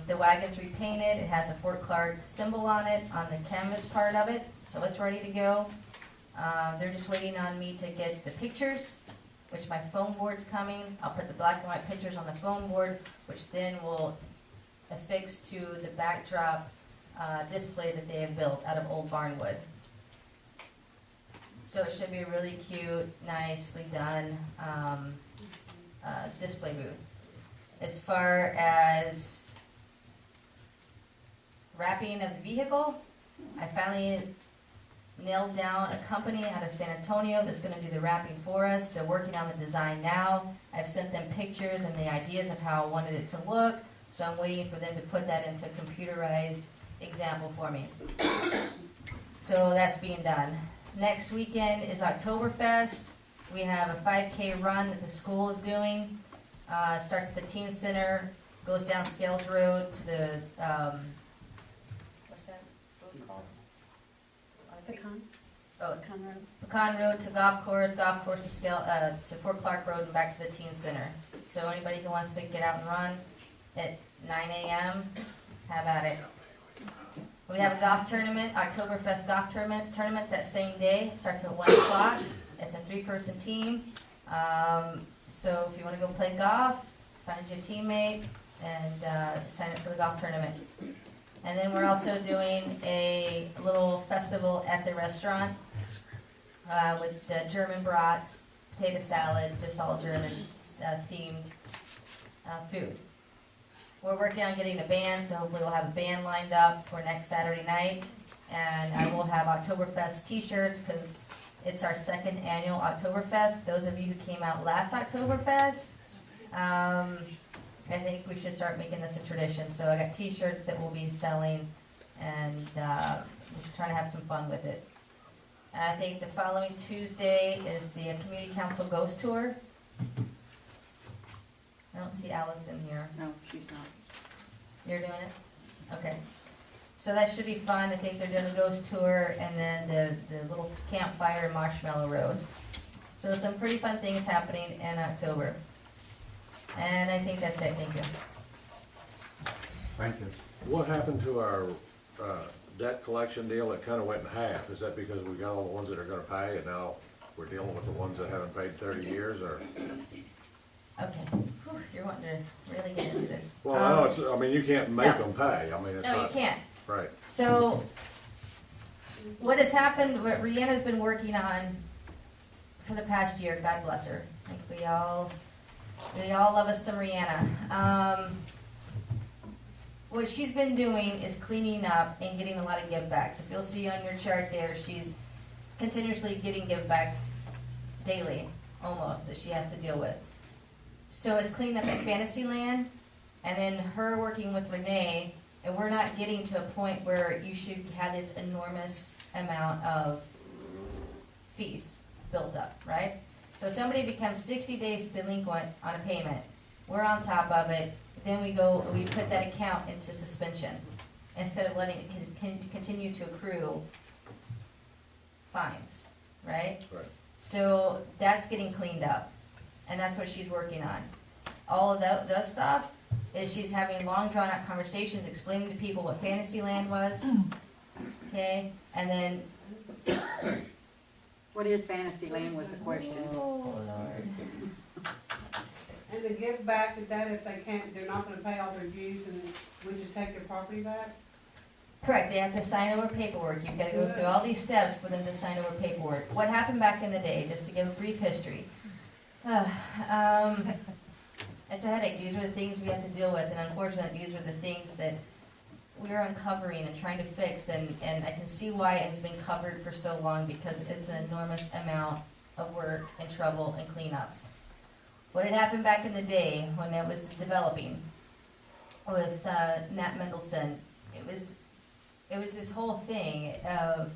The wagon's repainted. It has a Fort Clark symbol on it, on the canvas part of it, so it's ready to go. They're just waiting on me to get the pictures, which my foam board's coming. I'll put the black and white pictures on the foam board, which then will affix to the backdrop display that they have built out of old barnwood. So it should be a really cute, nicely done display booth. As far as wrapping of the vehicle, I finally nailed down a company out of San Antonio that's going to do the wrapping for us. They're working on the design now. I've sent them pictures and the ideas of how I wanted it to look, so I'm waiting for them to put that into a computerized example for me. So that's being done. Next weekend is Oktoberfest. We have a 5K run that the school is doing. Starts at the teen center, goes down Scales Road to the, what's that road called? Pecan. Oh, Pecan Road. Pecan Road to Golf Course to Fort Clark Road and back to the teen center. So anybody who wants to get out and run at 9 a.m., have at it. We have a golf tournament, Oktoberfest golf tournament that same day. It starts at 1 o'clock. It's a 3-person team. So if you want to go play golf, find you a teammate, and sign up for the golf tournament. And then we're also doing a little festival at the restaurant with the German brats, potato salad, just all German themed food. We're working on getting a band, so hopefully we'll have a band lined up for next Saturday night. And I will have Oktoberfest t-shirts because it's our second annual Oktoberfest. Those of you who came out last Oktoberfest, I think we should start making this a tradition. So I got t-shirts that we'll be selling and just trying to have some fun with it. I think the following Tuesday is the Community Council Ghost Tour. I don't see Allison here. No, she's not. You're doing it? Okay. So that should be fun. I think they're doing the ghost tour and then the little campfire and marshmallow roast. So some pretty fun things happening in October. And I think that's it. Thank you. Thank you. What happened to our debt collection deal? It kind of went in half. Is that because we got all the ones that are gonna pay and now we're dealing with the ones that haven't paid 30 years or? Okay. Whew, you're wanting to really get into this. Well, I know it's, I mean, you can't make No. them pay. I mean, it's not. No, you can't. Right. So what has happened, what Rihanna's been working on for the past year, God bless her. I think we all love us some Rihanna. What she's been doing is cleaning up and getting a lot of give backs. If you'll see on your chart there, she's continuously getting give backs daily, almost, that she has to deal with. So it's cleaning up at Fantasyland, and then her working with Renee, and we're not getting to a point where you should have this enormous amount of fees built up, right? So if somebody becomes 60 days delinquent on a payment, we're on top of it, then we put that account into suspension instead of letting it continue to accrue fines, right? Right. So that's getting cleaned up, and that's what she's working on. All of the stuff is she's having long drawn-out conversations, explaining to people what Fantasyland was, okay? And then, What is Fantasyland was the question. oh Lord, And the give back, is that if they can't, they're not gonna pay all their dues and we just take their property back? correct, they have to sign over paperwork, you've gotta go through all these steps for them to sign over paperwork. What happened back in the day, just to give a brief history? It's a headache, these are the things we have to deal with, and unfortunately, these are the things that we're uncovering and trying to fix, and I can see why it has been covered for so long, because it's an enormous amount of work and trouble and cleanup. What had happened back in the day when it was developing with Nat Mendelsohn, it was this whole thing of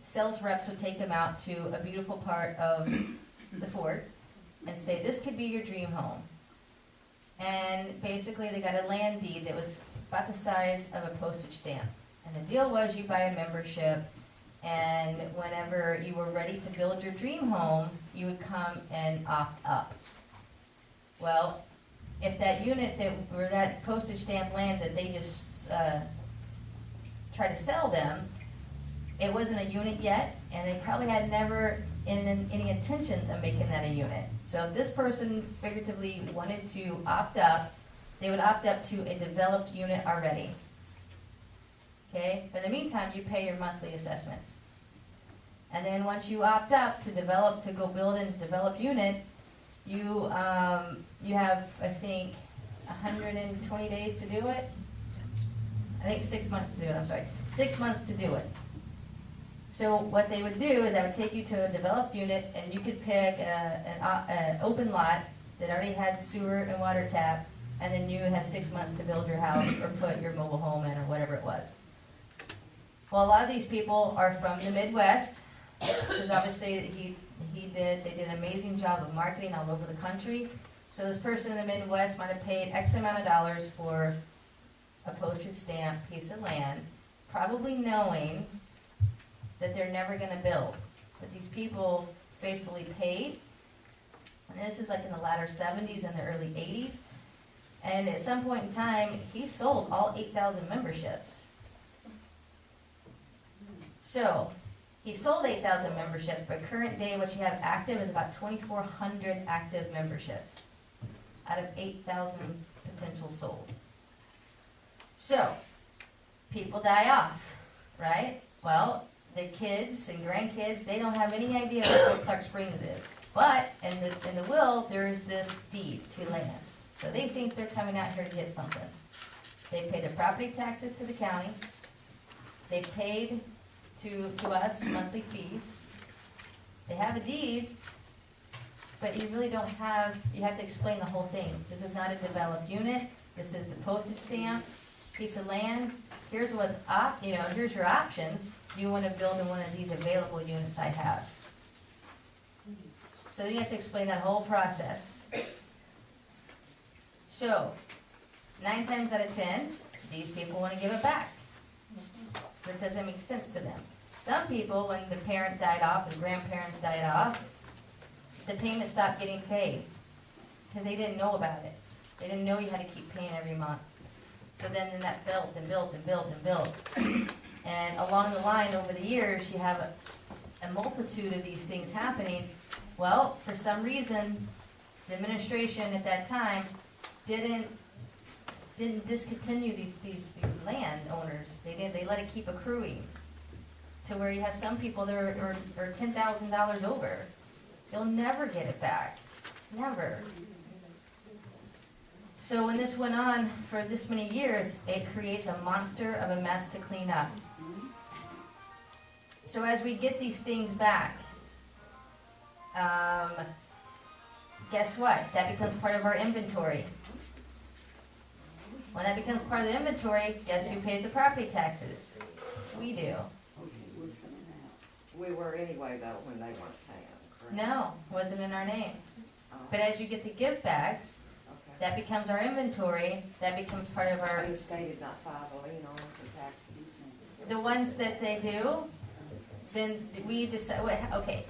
sales reps would take them out to a beautiful part of the fort and say, this could be your dream home. And basically they got a land deed that was about the size of a postage stamp. And the deal was you buy a membership, and whenever you were ready to build your dream home, you would come and opt up. Well, if that unit or that postage stamp land that they just tried to sell them, it wasn't a unit yet, and they probably had never any intentions of making that a unit. So if this person figuratively wanted to opt up, they would opt up to a developed unit already. Okay? But in the meantime, you pay your monthly assessments. And then once you opt up to go build in a developed unit, you have, I think, 120 days to do it. I think 6 months to do it, I'm sorry. 6 months to do it. So what they would do is I would take you to a developed unit, and you could pick an open lot that already had sewer and water tap, and then you had 6 months to build your house or put your mobile home in or whatever it was. Well, a lot of these people are from the Midwest, because obviously they did an amazing job of marketing all over the country. So this person in the Midwest might have paid X amount of dollars for a postage stamp piece of land, probably knowing that they're never going to build. But these people faithfully paid. And this is like in the latter 70s and the early 80s. And at some point in time, he sold all 8,000 memberships. So he sold 8,000 memberships, but current day what you have active is about 2,400 active memberships. out of 8,000 potential sold. So, people die off, right? Well, the kids and grandkids, they don't have any idea what Fort Clark Springs is. But in the will, there's this deed to land. So they think they're coming out here to get something. They pay their property taxes to the county. They paid to us monthly fees. They have a deed, but you really don't have, you have to explain the whole thing. This is not a developed unit. This is the postage stamp, piece of land. Here's what's here's your options. Do you want to build in one of these available units I have? So you have to explain that whole process. So, 9 times out of 10, these people want to give it back. That doesn't make sense to them. Some people, when the parent died off and grandparents died off, the payment stopped getting paid because they didn't know about it. They didn't know you had to keep paying every month. So then that built and built and built and built. And along the line, over the years, you have a multitude of these things happening. Well, for some reason, the administration at that time didn't discontinue these landowners. They let it keep accruing to where you have some people that are $10,000 over. They'll never get it back. Never. So when this went on for this many years, it creates a monster of a mess to clean up. So as we get these things back, guess what? That becomes part of our inventory. When that becomes part of the inventory, guess who pays the property taxes? We do. We were anyway, though, when they weren't paying, correct? No, wasn't in our name. Oh, But as you get the give backs, okay. that becomes our inventory, that becomes part of our, And the state did not file a lien on them for taxes. the ones that they do, then we decide, okay.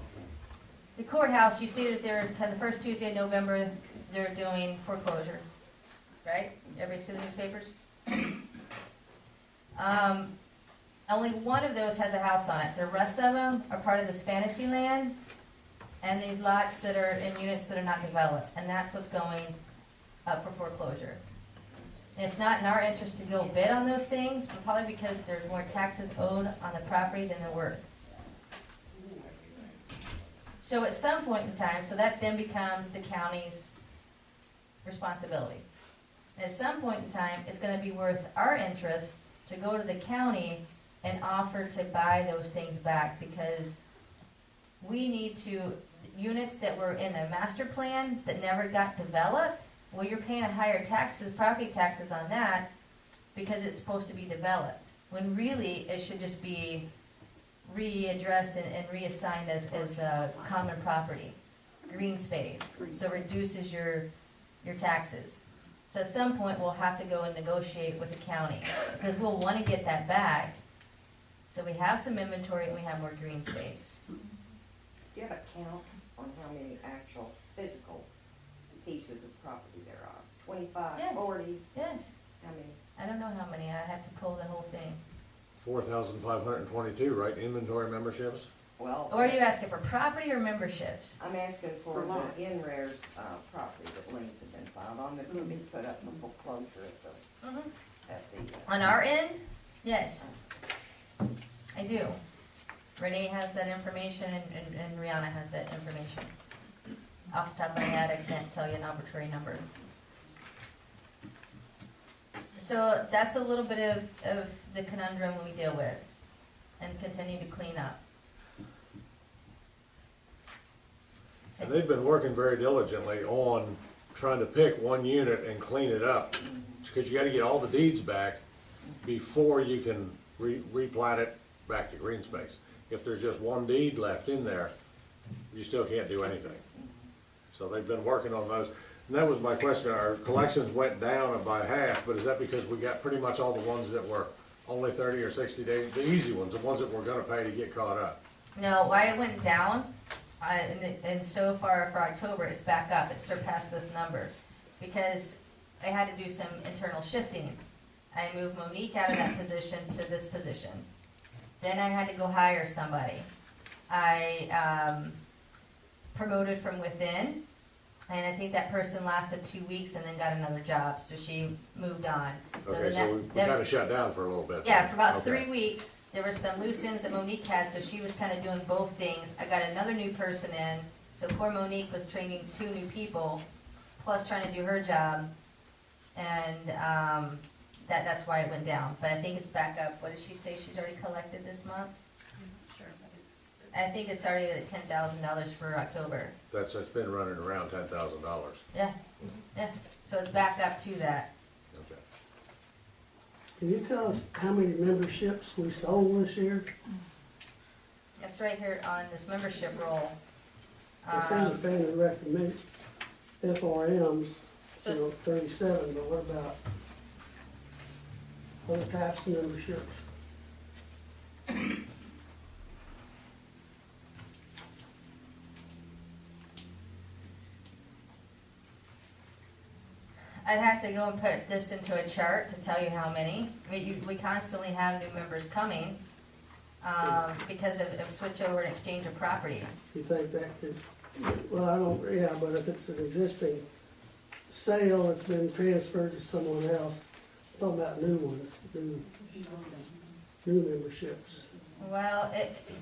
The courthouse, you see that they're, kind of the first Tuesday of November, they're doing foreclosure, right? Everybody see the newspapers? Only one of those has a house on it. The rest of them are part of this fantasy land and these lots that are in units that are not developed. And that's what's going up for foreclosure. And it's not in our interest to go bid on those things, but probably because there's more taxes owed on the property than they're worth. So at some point in time, so that then becomes the county's responsibility. And at some point in time, it's gonna be worth our interest to go to the county and offer to buy those things back, because we need to, units that were in the master plan that never got developed, well, you're paying a higher taxes, property taxes on that, because it's supposed to be developed. When really, it should just be readdressed and reassigned as common property, green space, so it reduces your taxes. So at some point, we'll have to go and negotiate with the county, because we'll want to get that back, so we have some inventory and we have more green space. Do you have a count on how many actual physical pieces of property there are? 25, Yes. 40, Yes, how many? I don't know how many, I have to pull the whole thing. 4,522, right, inventory memberships? Well, Or are you asking for property or memberships? I'm asking for For the lots. in-rares property that liens have been filed on that could be put up for foreclosure at the. On our end, yes, I do. Renee has that information and Rihanna has that information. Off the top of my head, I can't tell you an arbitrary number. So that's a little bit of the conundrum we deal with and continue to clean up. And they've been working very diligently on trying to pick one unit and clean it up, because you gotta get all the deeds back before you can replat it back to green space. If there's just one deed left in there, you still can't do anything. So they've been working on those. And that was my question, our collections went down by half, but is that because we got pretty much all the ones that were only 30 or 60 days, the easy ones, the ones that we're gonna pay to get caught up? No, why it went down, and so far for October, it's back up, it surpassed this number, because I had to do some internal shifting. I moved Monique out of that position to this position. Then I had to go hire somebody. I promoted from within, And I think that person lasted 2 weeks and then got another job, so she moved on. Okay, then so we that- kinda shut down for a little bit. Yeah, for about Okay. 3 weeks, there were some loose ends that Monique had, so she was kind of doing both things. I got another new person in, so poor Monique was training 2 new people, plus trying to do her job. And that's why it went down. But I think it's back up. What did she say she's already collected this month? Sure, but it's. I think it's already at $10,000 for October. It's been running around $10,000. Yeah, yeah. So it's back up to that. Okay. Can you tell us how many memberships we sold this year? It's right here on this membership roll. It seems to they recommend FRMs, So- 37, but what about other types of memberships? I'd have to go and put this into a chart to tell you how many. I mean, we constantly have new members coming because of switch over and exchange of property. You think that could, well, I don't, yeah, but if it's an existing sale that's been transferred to someone else, I'm talking about new ones, new memberships. Well,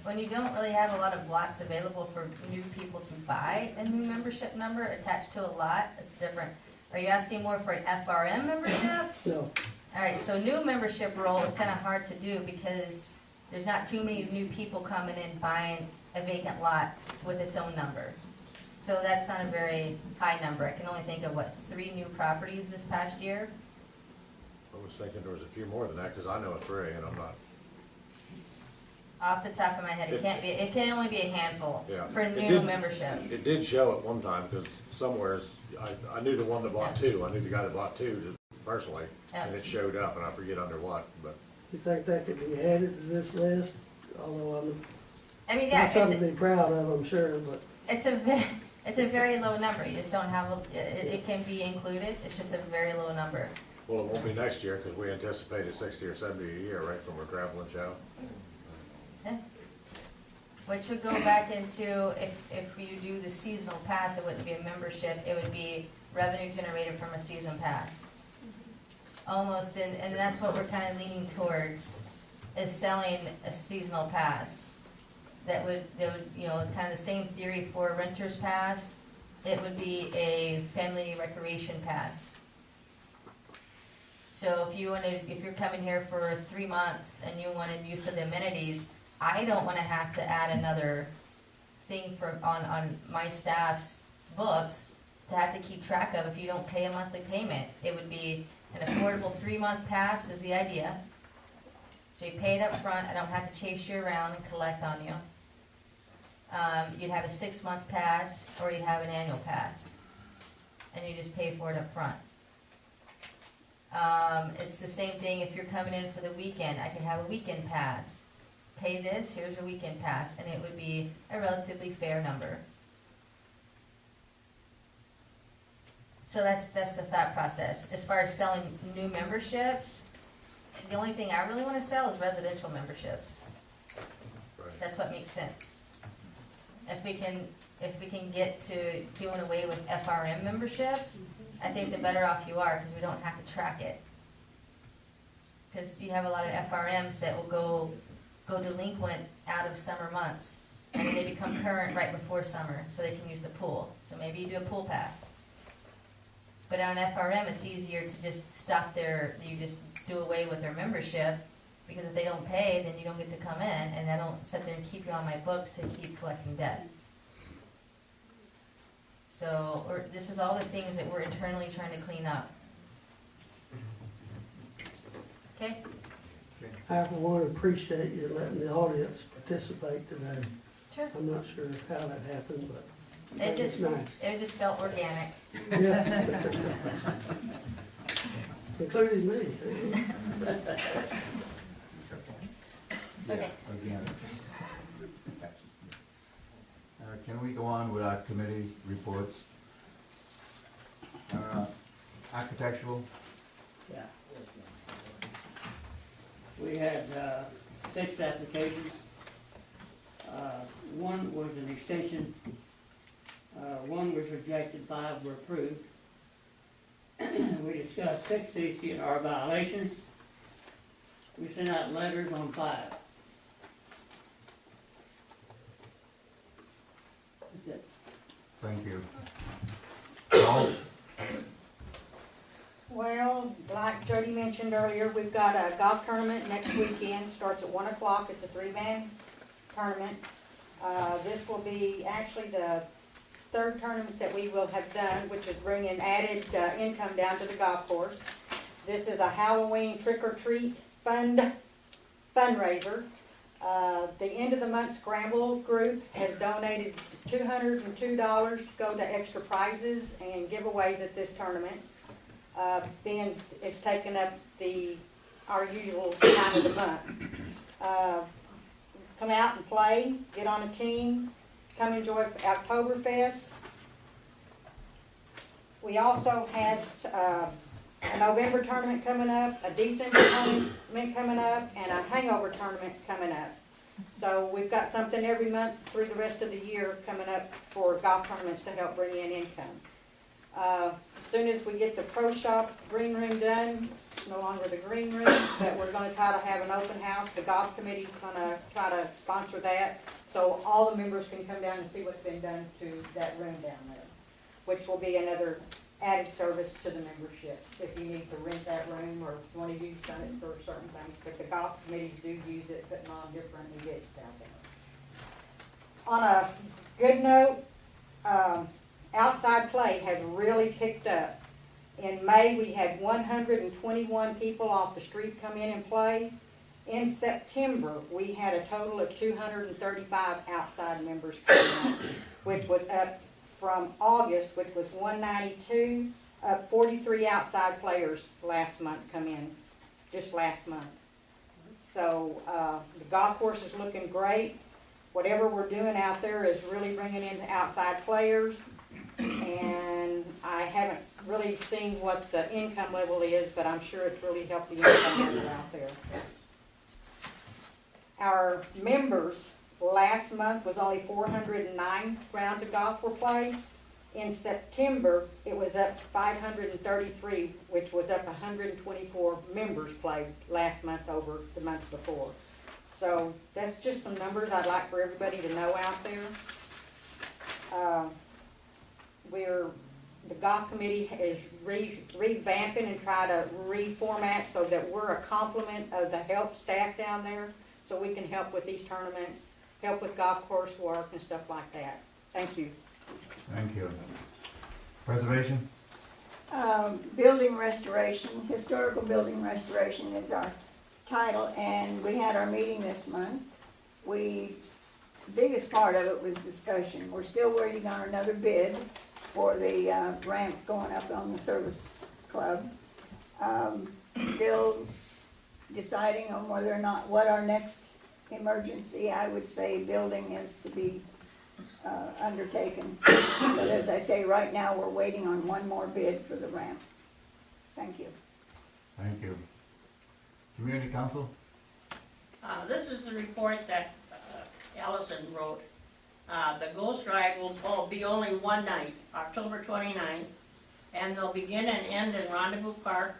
when you don't really have a lot of lots available for new people to buy a new membership number attached to a lot, it's different. Are you asking more for an FRM membership? No, All right, so new membership roll is kind of hard to do because there's not too many new people coming in buying a vacant lot with its own number. So that's not a very high number. I can only think of, 3 new properties this past year? I was thinking there was a few more than that, because I know of 3, and I'm not, Off the top of my head, it can only be a handful Yeah. for It new did- membership. it did show at one time, because somewheres, I knew the one that bought 2, I knew the guy that bought 2 personally, and Yeah. it showed up, and I forget under what, but, you think that could be added to this list? Although I'm I mean, yeah, not something to be proud of, I'm sure, but it's a very low number. You just don't have, it can be included. It's just a very low number. well, it won't be next year, because we anticipated 60 or 70 a year, right, from our traveling show. Yeah. Which would go back into, if you do the seasonal pass, it wouldn't be a membership, it would be revenue generated from a season pass. Almost, and that's what we're kind of leaning towards, is selling a seasonal pass. That would, kind of the same theory for a renter's pass, it would be a family recreation pass. So if you're coming here for 3 months and you wanted use of the amenities, I don't want to have to add another thing on my staff's books to have to keep track of if you don't pay a monthly payment. It would be an affordable 3-month pass is the idea. So you pay it up front, I don't have to chase you around and collect on you. You'd have a 6-month pass or you'd have an annual pass. And you just pay for it up front. It's the same thing if you're coming in for the weekend. I can have a weekend pass. Pay this, here's your weekend pass, and it would be a relatively fair number. So that's the thought process. As far as selling new memberships, the only thing I really want to sell is residential memberships. Right. That's what makes sense. If we can get to doing away with FRM memberships, I think the better off you are, because we don't have to track it. Because you have a lot of FRMs that will go delinquent out of summer months, and then they become current right before summer, so they can use the pool. So maybe you do a pool pass. But on FRM, it's easier to just you just do away with their membership, because if they don't pay, then you don't get to come in, and I don't sit there and keep you on my books to keep collecting debt. So this is all the things that we're internally trying to clean up. Okay? I for one appreciate you letting the audience participate today. Sure. I'm not sure how that happened, but It it's just, nice. it just felt organic. Yeah. Including me. Okay. Again. That's- Can we go on with our committee reports? Architectural, Yeah. We had 6 applications. One was an extension One was rejected, 5 were approved. We discussed 6 CCNR violations. We sent out letters on 5. That's it. Thank you. Paul? Well, like Jody mentioned earlier, we've got a golf tournament next weekend, starts at 1 o'clock, it's a 3-man tournament. This will be actually the 3rd tournament that we will have done, which is bringing added income down to the golf course. This is a Halloween trick-or-treat fundraiser. The end of the month scramble group has donated $202 to go to extra prizes and giveaways at this tournament. Being it's taken up our usual time of the month. Come out and play, get on a team, come enjoy Oktoberfest. We also have a November tournament coming up, a December tournament coming up, and a hangover tournament coming up. So we've got something every month through the rest of the year coming up for golf tournaments to help bring in income. As soon as we get the pro shop green room done, it's no longer the green room, but we're gonna try to have an open house. The golf committee's gonna try to sponsor that, so all the members can come down and see what's been done to that room down there, which will be another added service to the membership, if you need to rent that room or want to use it for certain things. But the golf committees do use it, putting on different events out there. On a good note, outside play has really picked up. In May, we had 121 people off the street come in and play. In September, we had a total of 235 outside members come in, which was up from August, which was 192, 43 outside players last month come in, just last month. So the golf course is looking great. Whatever we're doing out there is really bringing in the outside players. And I haven't really seen what the income level is, but I'm sure it's really helped the income level out there. Our members last month was only 409 rounds of golf were played. In September, it was up to 533, which was up 124 members played last month over the month before. So that's just some numbers I'd like for everybody to know out there. The golf committee is revamping and try to reformat so that we're a complement of the help staff down there, so we can help with these tournaments, help with golf course work and stuff like that. Thank you. Thank you. Preservation? Building restoration, historical building restoration is our title, and we had our meeting this month. The biggest part of it was discussion. We're still waiting on another bid for the ramp going up on the service club. Still deciding on whether or not, what our next emergency, I would say, building is to be undertaken. But as I say, right now, we're waiting on one more bid for the ramp. Thank you. Thank you. Community council? This is the report that Allison wrote. The Ghost Ride will be only one night, October 29th, and they'll begin and end in Rendezvous Park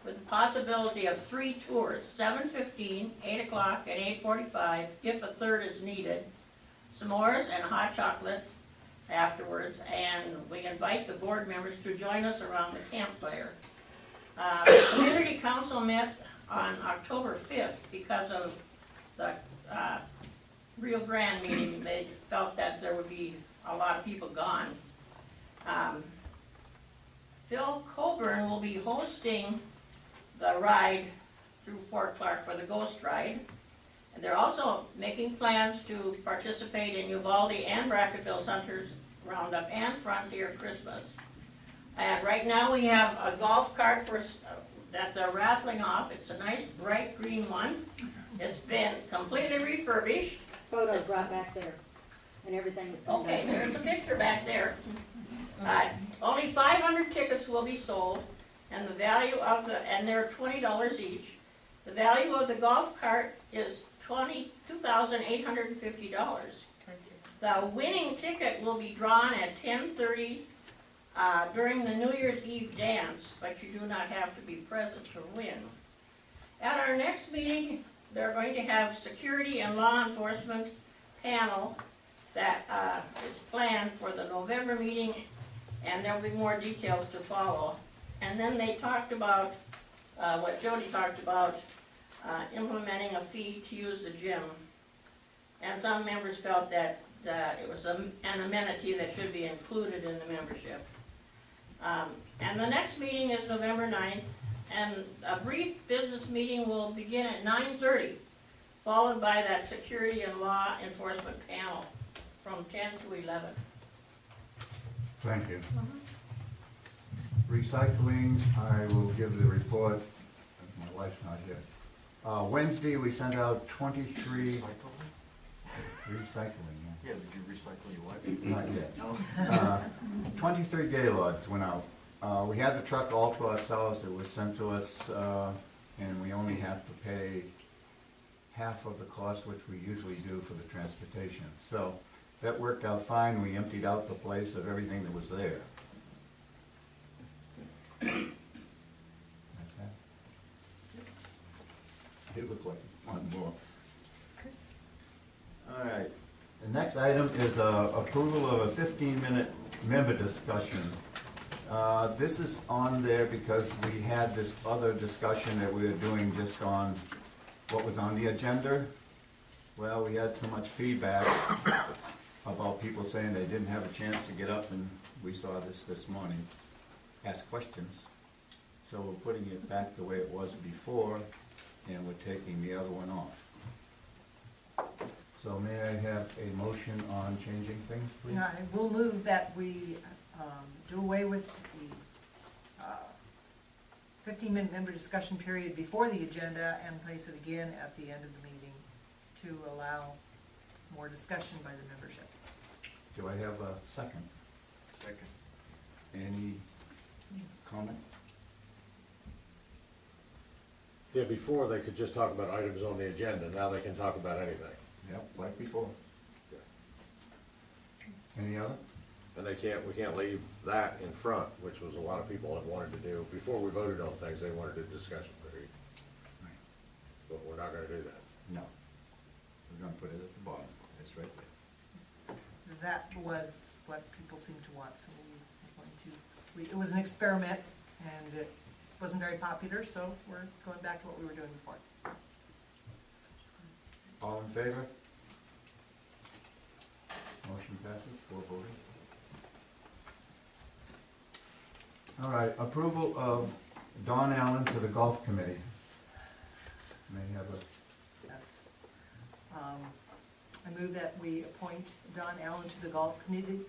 with the possibility of 3 tours, 7:15, 8 o'clock, and 8:45, if a third is needed. S'mores and hot chocolate afterwards, and we invite the board members to join us around the campfire. The Community Council met on October 5th because of the Rio Grande meeting. They felt that there would be a lot of people gone. Phil Coburn will be hosting the ride through Fort Clark for the Ghost Ride. And they're also making plans to participate in Uvalde and Brackettville's Hunters Roundup and Frontier Christmas. And right now we have a golf cart that they're raffling off. It's a nice bright green one. It's been completely refurbished. Photos right back there, and everything is done. Okay, there's a picture back there. Only 500 tickets will be sold, and the value of and they're $20 each. The value of the golf cart is $22,850. The winning ticket will be drawn at 10:30 during the New Year's Eve dance, but you do not have to be present to win. At our next meeting, they're going to have security and law enforcement panel that is planned for the November meeting, and there'll be more details to follow. And then they talked about, what Jody talked about, implementing a fee to use the gym. And some members felt that it was an amenity that should be included in the membership. And the next meeting is November 9th, and a brief business meeting will begin at 9:30, followed by that security and law enforcement panel from 10 to 11. Thank you. Recycling, I will give the report, my wife's not here. Wednesday, we sent out 23. Recycling, yeah. Yeah, did you recycle your wife? Not yet. 23 Gaylords went out. We had the truck all to ourselves. It was sent to us, and we only have to pay half of the cost, which we usually do for the transportation. So that worked out fine. We emptied out the place of everything that was there. That's that. It looked like one more. All right. The next item is approval of a 15-minute member discussion. This is on there because we had this other discussion that we were doing just on what was on the agenda. Well, we had so much feedback about people saying they didn't have a chance to get up, and we saw this morning, ask questions. So we're putting it back the way it was before, and we're taking the other one off. So may I have a motion on changing things, please? I will move that we do away with the 15-minute member discussion period before the agenda and place it again at the end of the meeting to allow more discussion by the membership. Do I have a second? Second. Any comment? Yeah, before they could just talk about items on the agenda, now they can talk about anything. Yep, like before. Any other? And we can't leave that in front, which was a lot of people had wanted to do. Before we voted on things, they wanted a discussion period. Right. But we're not gonna do that. No. We're gonna put it at the bottom. It's right there. That was what people seemed to want, so we are going to, it was an experiment, and it wasn't very popular, so we're going back to what we were doing before. All in favor? Motion passes, 4 voting. All right, approval of Don Allen to the golf committee. May I have a, Yes. I move that we appoint Don Allen to the golf committee,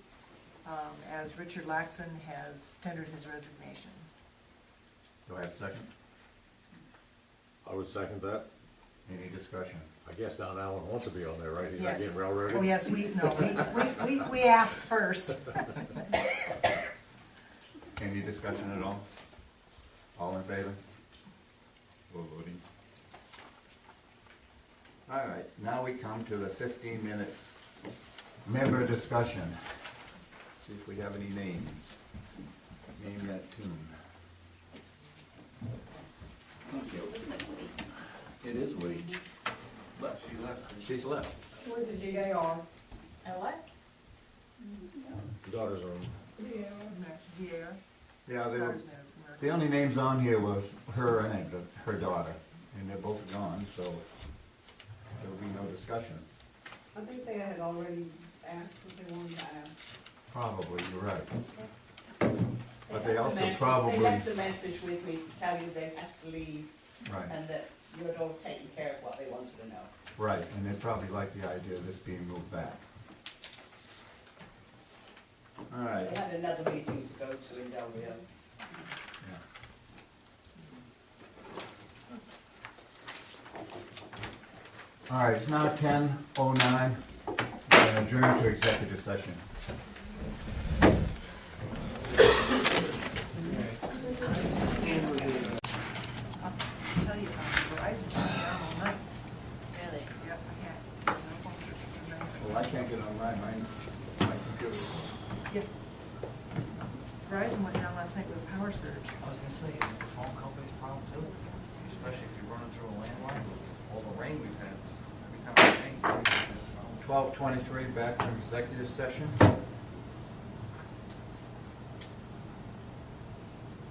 as Richard Laxon has tendered his resignation. do I have a second? I would second that. Any discussion? I guess Don Allen wants to be on there, right? He's not Yes. getting railroaded? Oh, yes, we asked first. Any discussion at all? All in favor? 4 voting. All right, now we come to the 15-minute member discussion. See if we have any names. Name that tune. It is Woody. But she left. She's left. Where's the GAR? A what? Daughter's on. Yeah. Yeah, they were, the only names on here was her and her daughter, and they're both gone, so there'll be no discussion. I think they had already asked what they wanted to ask. Probably, you're right. But they left a also message- probably, They left a message with me to tell you they had to leave right, and that you'd all taken care of what they wanted to know. right, and they probably like the idea of this being moved back. All They right, had another meeting to go to in Del Rio. yeah. All right, it's now 10:09, and adjourn to executive session. Tell you, Verizon's down all night. Really? Yep, I can't. Well, I can't get online, mine last night with a power surge. I was gonna say, it's the phone company's problem too, especially if you're running through a landline with all the rain we've had. Every time it rains, 12:23, back from executive session.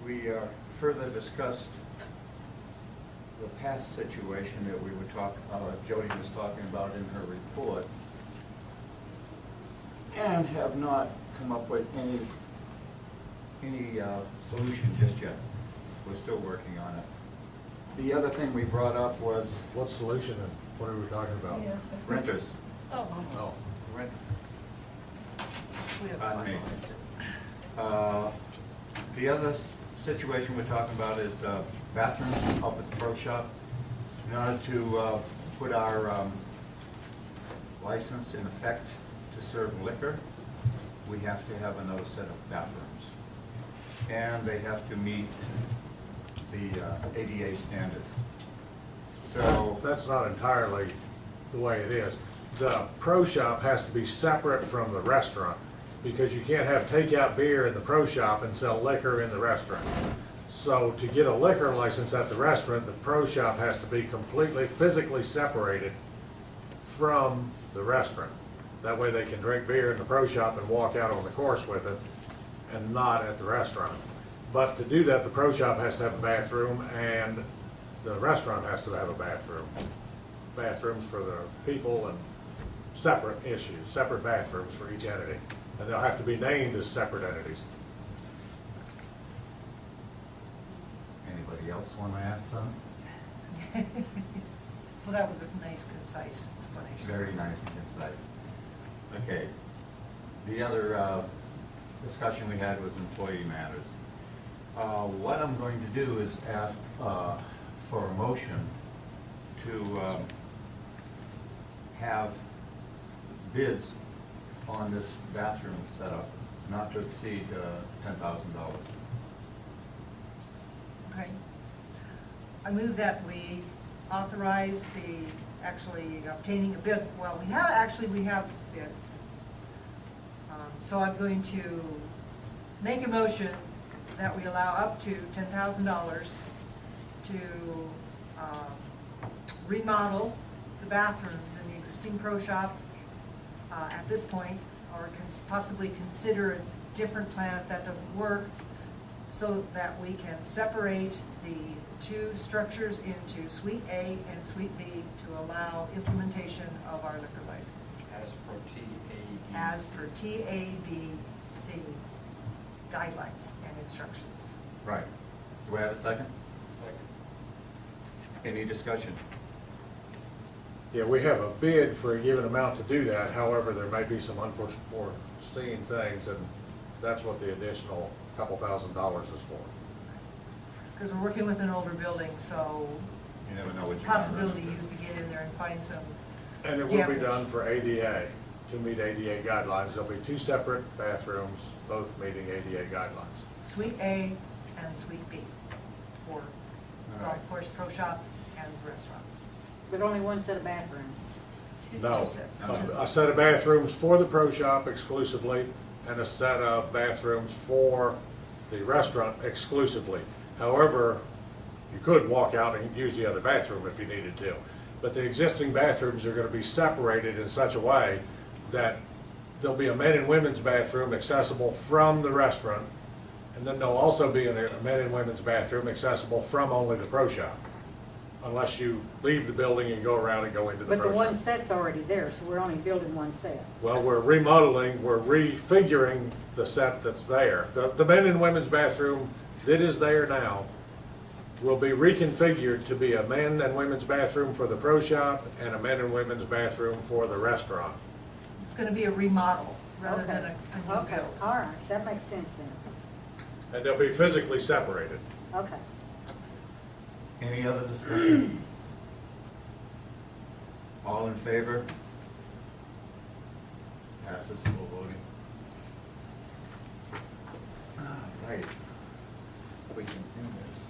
We further discussed the past situation that we were Jody was talking about in her report, and have not come up with any solution just yet. We're still working on it. The other thing we brought up was What solution and what are we talking about? renters. Oh, rent. We have Pardon me. finalized it. The other situation we're talking about is bathrooms up at the pro shop. In order to put our license in effect to serve liquor, we have to have another set of bathrooms. And they have to meet the ADA standards. So, that's not entirely the way it is. The pro shop has to be separate from the restaurant, because you can't have takeout beer in the pro shop and sell liquor in the restaurant. So to get a liquor license at the restaurant, the pro shop has to be completely physically separated from the restaurant. That way they can drink beer in the pro shop and walk out on the course with it, and not at the restaurant. But to do that, the pro shop has to have a bathroom, and the restaurant has to have a bathroom. Bathrooms for the people and separate issues, separate bathrooms for each entity. And they'll have to be named as separate entities. anybody else want to add something? Well, that was a nice, concise explanation. Very nice and concise. Okay. The other discussion we had was employee matters. What I'm going to do is ask for a motion to have bids on this bathroom setup not to exceed $10,000. Okay. I move that we authorize the, actually obtaining a bid, well, we have bids. So I'm going to make a motion that we allow up to $10,000 to remodel the bathrooms in the existing pro shop at this point, or possibly consider a different plan if that doesn't work, so that we can separate the two structures into Suite A and Suite B to allow implementation of our liquor license. As per TABC guidelines and instructions. Right. Do I have a second? Second. Any discussion? Yeah, we have a bid for a given amount to do that, however, there may be some unforeseen things, and that's what the additional couple $1,000s is for. Because we're working with an older building, so You never know what it's a you're gonna run possibility into. you could get in there and find some. And it will be damage. done for ADA, to meet ADA guidelines. There'll be two separate bathrooms, both meeting ADA guidelines. Suite A and Suite B for All golf right. course, pro shop, and restaurant. But only one set of bathrooms. No, Two sets. a set of bathrooms for the pro shop exclusively, and a set of bathrooms for the restaurant exclusively. However, you could walk out and use the other bathroom if you needed to. But the existing bathrooms are gonna be separated in such a way that there'll be a men and women's bathroom accessible from the restaurant, and then there'll also be a men and women's bathroom accessible from only the pro shop, unless you leave the building and go around and go into the But the pro one shop. set's already there, so we're only building one set. Well, we're remodeling, we're refiguring the set that's there. The men and women's bathroom that is there now will be reconfigured to be a men and women's bathroom for the pro shop and a men and women's bathroom for the restaurant. It's gonna be a remodel rather Okay. than a new Okay, build. all right, that makes sense then. And they'll be physically separated. Okay. Any other discussion? All in favor? Passes full voting. All right. We can do this.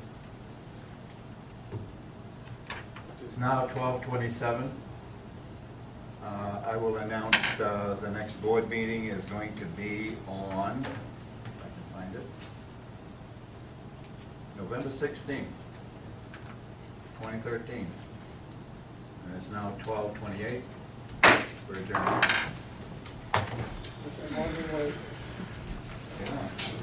It's now 12:27. I will announce the next board meeting is going to be on, if I can find it, November 16th, 2013. And it's now 12:28. We're adjourned. Okay, Marvin, wait. Yeah.